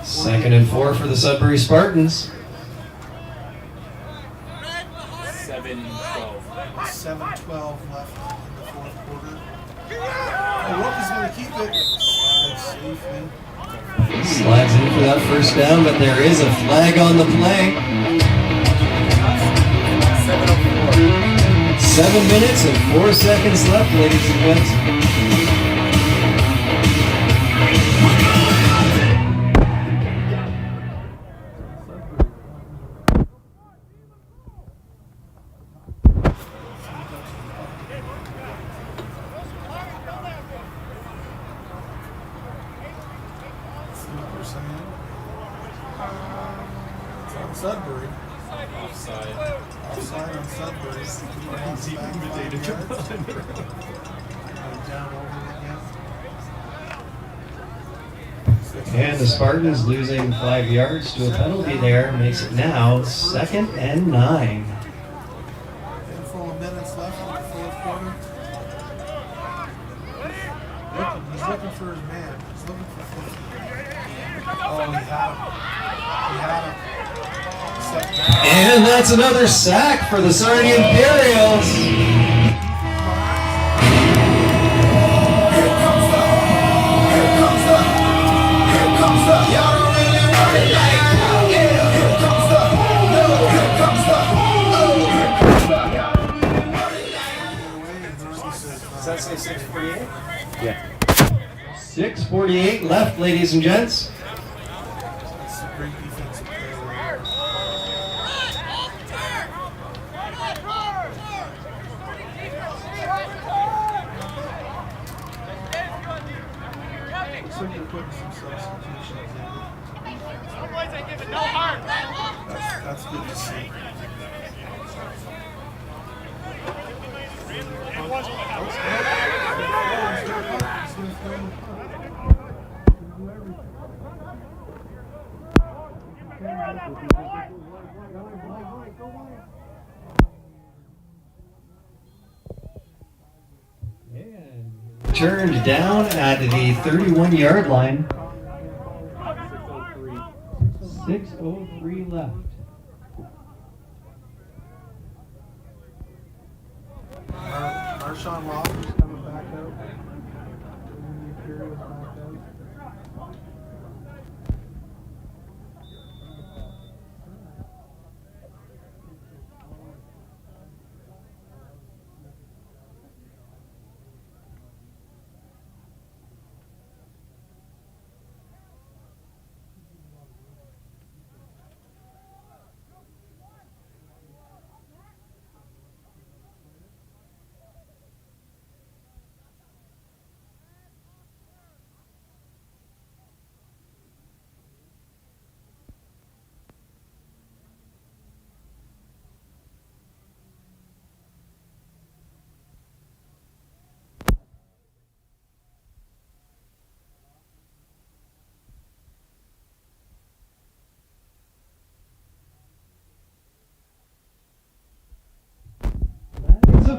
Second and 4 for the Sudbury Spartans. 7-12. 7:12 left in the fourth quarter. Oh, Rookies going to keep it. Slides safely. Slides in for that first down, but there is a flag on the play. 7:04. 7 minutes and 4 seconds left, ladies and gents. It's on Sudbury. Offside. Offside on Sudbury. He's intimidated. Down over again. And the Spartans losing 5 yards to a penalty there makes it now 2nd and 9. Handful of minutes left in the fourth quarter. He's looking for his man. He's looking for 50. Oh, he had him. He had him. Set down. And that's another sack for the Sarnia Imperials. Does that say 6:48? Yeah. 6:48 left, ladies and gents. That's a great defensive play there. Looks like they're putting some substitutions in. That's good to see. Turned down at the 31-yard line. 6:03 left. Marshawn Roberts coming back out. The Imperials back out.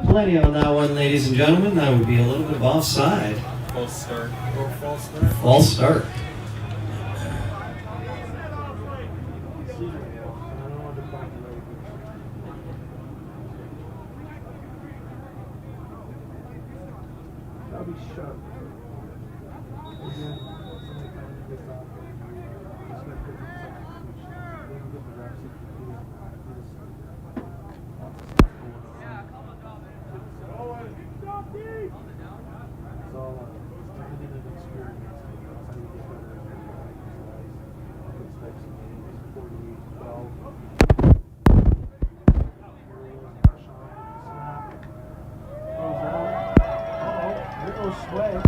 Plenty on that one, ladies and gentlemen. That would be a little bit of offside. False start. Or false start. False start. That'll be sharp. close way.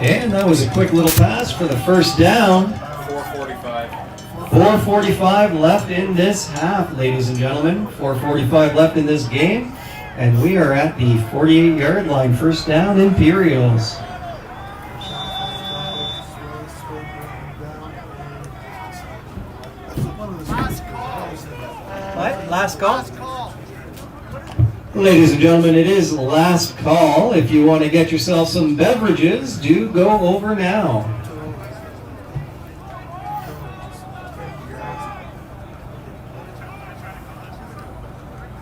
And that was a quick little pass for the first down. 4:45. 4:45 left in this half, ladies and gentlemen. 4:45 left in this game. And we are at the 48-yard line. First down, Imperials. What? Last call? Ladies and gentlemen, it is last call. If you want to get yourself some beverages, do go over now.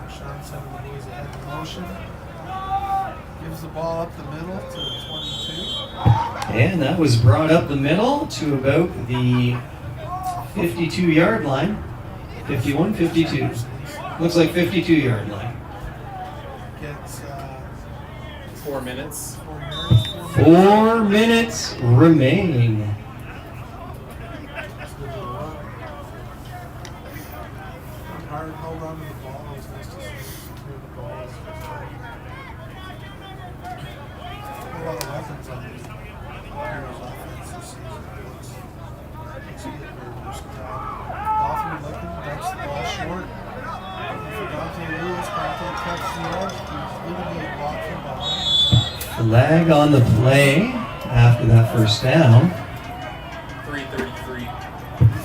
Sean sending the boys ahead in motion. Gives the ball up the middle to the 22. And that was brought up the middle to about the 52-yard line. 51, 52. Looks like 52-yard line. Gets 4 minutes. 4 yards. 4 minutes remain. Hard hold on to the ball. It was nice to see through the ball. A lot of weapons on the Heroes offense this season. It's either very versatile. Offering looking, dumps the ball short. Looking for Dante Lewis. Dante cuts the edge. He's leaving the block for ball. Flag on the play after that first down. 3:33.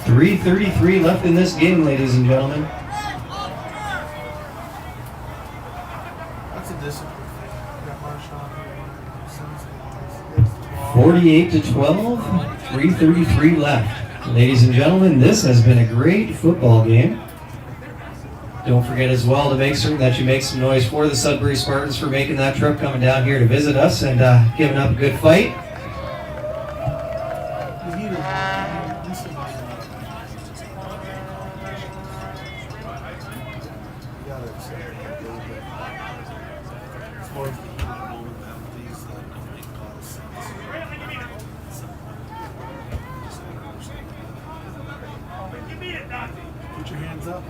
3:33 left in this game, ladies and gentlemen. That's a discipline thing. We got Marshawn here. Gets the ball. 48-12, 3:33 left. Ladies and gentlemen, this has been a great football game. Don't forget as well to make certain that you make some noise for the Sudbury Spartans for making that trip, coming down here to visit us and giving up a good fight. We need a decent line. You gotta accept it a little bit. It's more of the penalties that don't make a lot of sense. Put your hands up.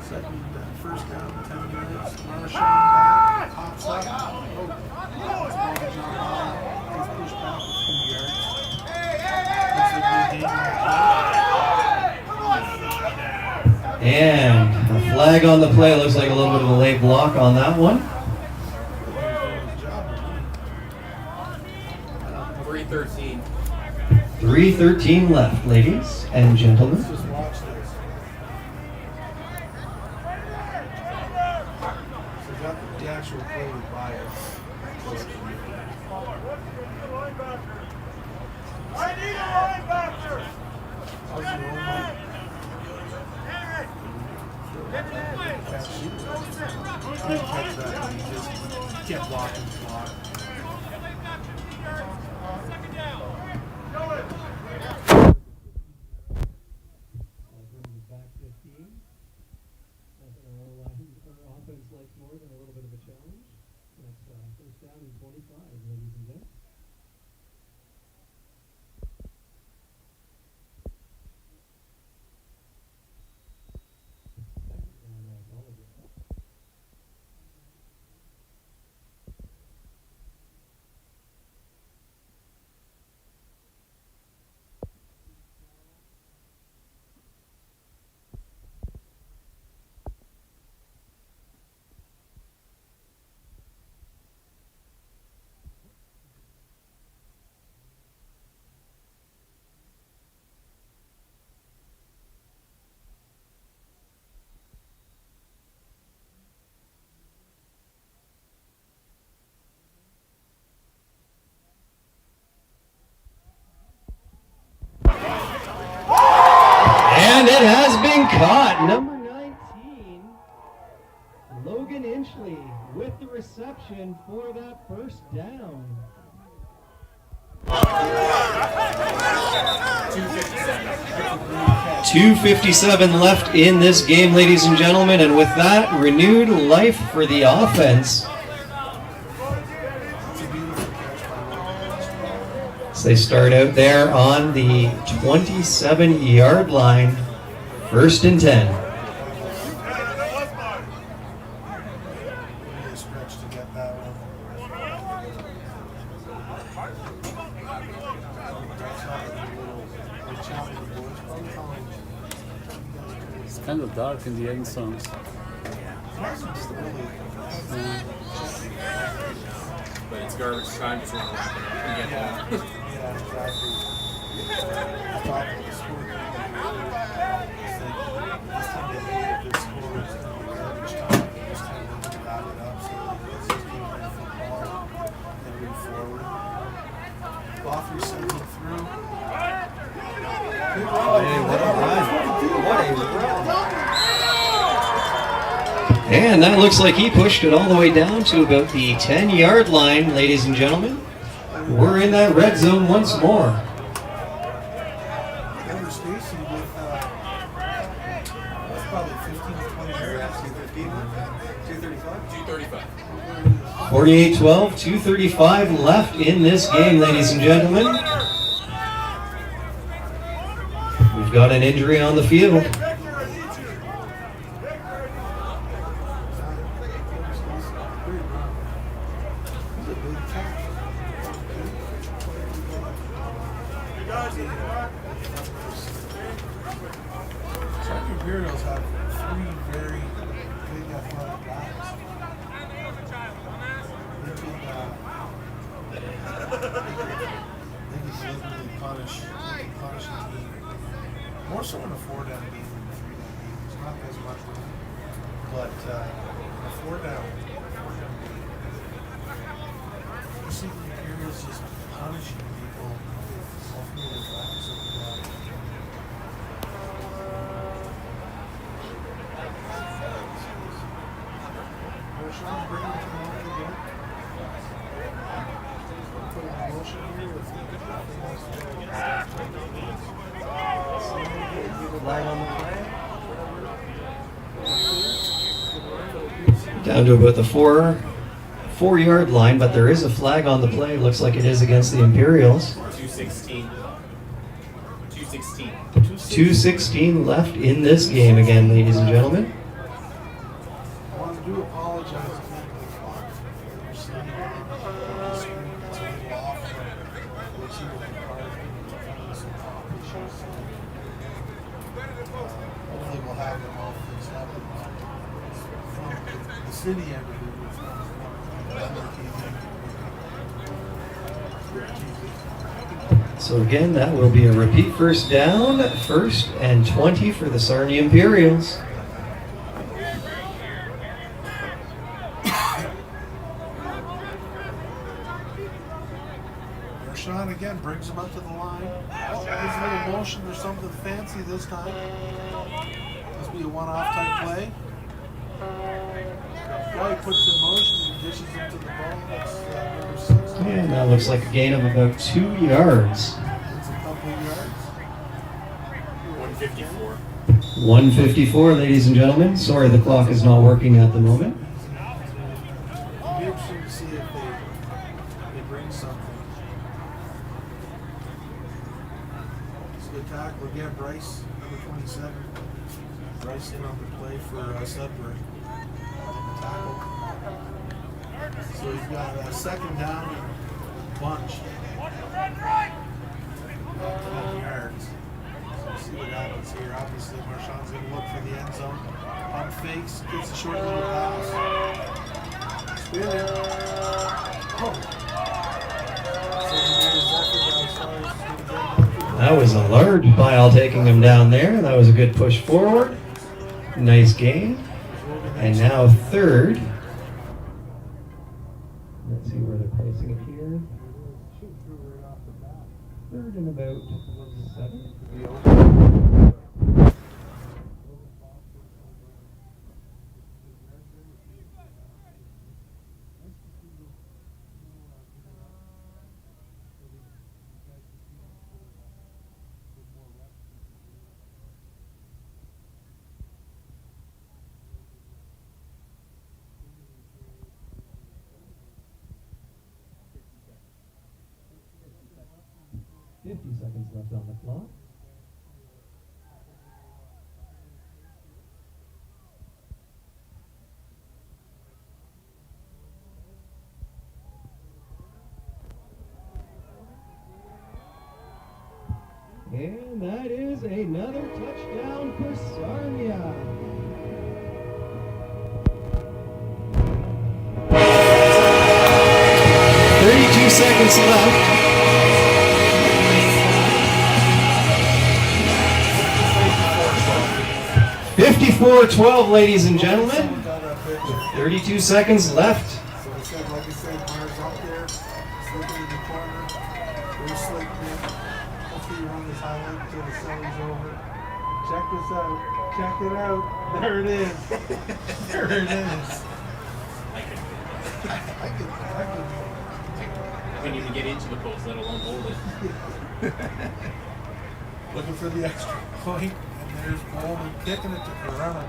Second, first down, 10 minutes. Marshawn back, pops up. Oh, it's ball to John Hall. He's pushed back a few yards. Looks like a good game. And a flag on the play. Looks like a little bit of a late block on that one. 3:13. 3:13 left, ladies and gentlemen. Let's just watch this. So we got the actual play by it. I need a linebacker. How's the old man? Can't shoot. Couldn't catch that. He just kept blocking the block. First down and 25, ladies and gentlemen. And it has been caught. Number 19, Logan Inchley with the reception for that first down. 2:57 left in this game, ladies and gentlemen, and with that, renewed life for the offense. So they start out there on the 27-yard line, 1st and 10. Really a stretch to get that one. It's kind of dark in the end zones. But it's garbage time, so we're wrapping up and getting Yeah, home. yeah, exactly. I thought the score this time they made it, this score is going to be garbage time. This time they can wrap it up, so let's just keep playing football and move forward. Bothry sends it through. Good run. Hey, what a run. What a run. And that looks like he pushed it all the way down to about the 10-yard line, ladies and gentlemen. We're in that red zone once more. Remember Stacy with, that's probably 15 to 20 yards. 235? 235. 48-12, 2:35 left in this game, ladies and gentlemen. We've got an injury on the field. Sarnia Imperials have three very big athletic guys. They can literally punish the team. More so in a 4-down game than a 3-down game. It's not as much room. But in a 4-down game, you see the Imperials just punishing people ultimately with flags over that. Sean, bring him to the line again. Put him in motion here with Flag on the play. Down to about the 4-yard line, but there is a flag on the play. Looks like it is against the Imperials. 216. 216. 2:16 left in this game again, ladies and gentlemen. I do apologize again to the clock. You're seeing on the screen it's a little off. We'll see what the cars do. Some clock issues. Hopefully we'll have them all fixed up. From the city end of it, it's not So again, that will be a repeat first down, 1st and 20 for the Sarnia Imperials. Sean again brings him up to the line. Oh, there's a little motion or something fancy this time. Must be a one-off type play. Guy puts in motion and dishes him to the ball. That's number 6. And that looks like a gain of about 2 yards. That's a couple of yards. 154. 1:54, ladies and gentlemen. Sorry, the clock is not working at the moment. It'll be interesting to see if they bring something. It's a good tackle again, Bryce, number 27. Bryce in on the play for Sudbury. On the tackle. So he's got a 2nd down and bunch. 12 yards. So we'll see what happens here. Obviously, Marshawn's going to look for the end zone. Pump fakes, gets a short little pass. Spin it. Oh. That was a large pile taking him down there. That was a good push forward. Nice gain. And now 3rd. Let's see where they're placing it here. 3rd and about 7. 50 seconds left on the clock. And that is another touchdown for Sarnia. Seconds left. 54-12, ladies and gentlemen. With 32 seconds left. So we said, like I said, Myers up there, slipping in the corner. Very slick man. Hopefully you run this highlight until the celly's over. Check this out. Check it out. There it is. There it is. I could. I couldn't even get into the post, let alone hold it. Looking for the extra point, and there's Bowman kicking it to Corona.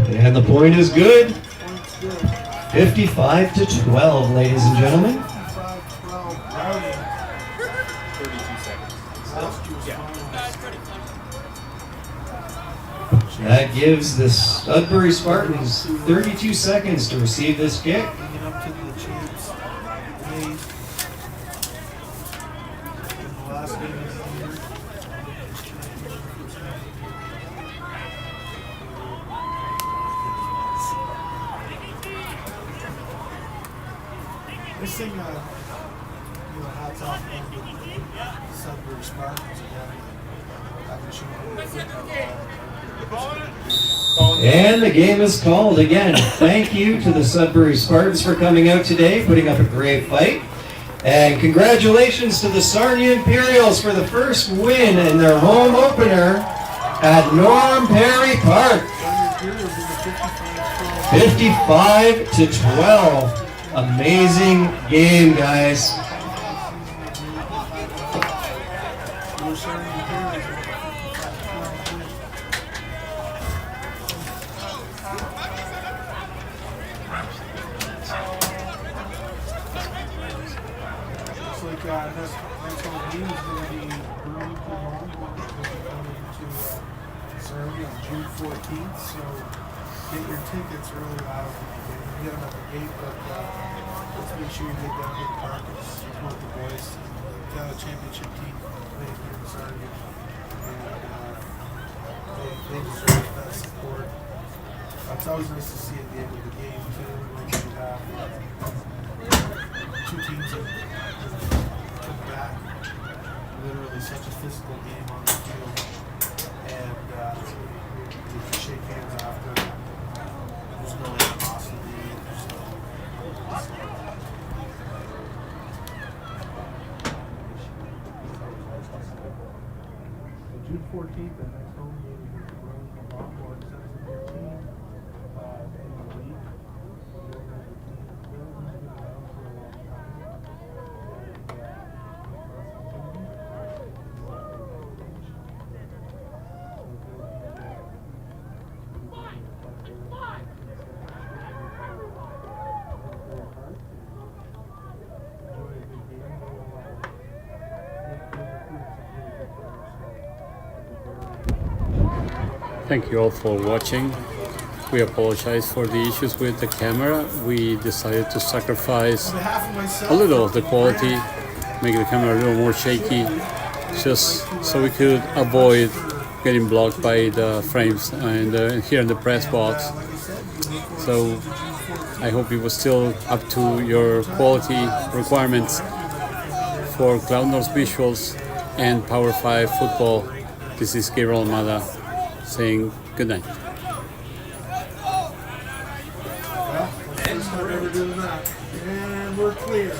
And the point is good. Point's good. 55-12, ladies and gentlemen. 55-12, routing. 32 seconds. Last year's final. That gives the Sudbury Spartans 32 seconds to receive this kick. Bringing up to the champs. Lead. In the last game of the year. This thing, hats off to the Sudbury Spartans again. Haven't shown And the game is called again. Thank you to the Sudbury Spartans for coming out today, putting up a great fight. And congratulations to the Sarnia Imperials for the first win in their home opener at Norm Perry Park. 55-12. Amazing game, guys. Next home game is going to be Burlington home. We're coming to Sarnia on June 14th, so get your tickets early out. You can get them at the gate, but let's make sure you get down to the park and support the boys. We've got a championship team playing here in Sarnia, and they deserve that support. It's always nice to see at the end of the game, too, when you have two teams that come back. Literally such a physical game on the field, and you can shake hands after. There's no animosity. June 14th, the next home game is the Burlington Longhorns. That's the new team in the league. Thank you all for watching. We apologize for the issues with the camera. We decided to sacrifice a little of the quality, make the camera a little more shaky, just so we could avoid getting blocked by the frames and here in the press box. So I hope it was still up to your quality requirements for Cloud North Visuals and Power 5 Football. This is Gabriel Almada saying good night. Well, let's start ever doing that. And we're clear.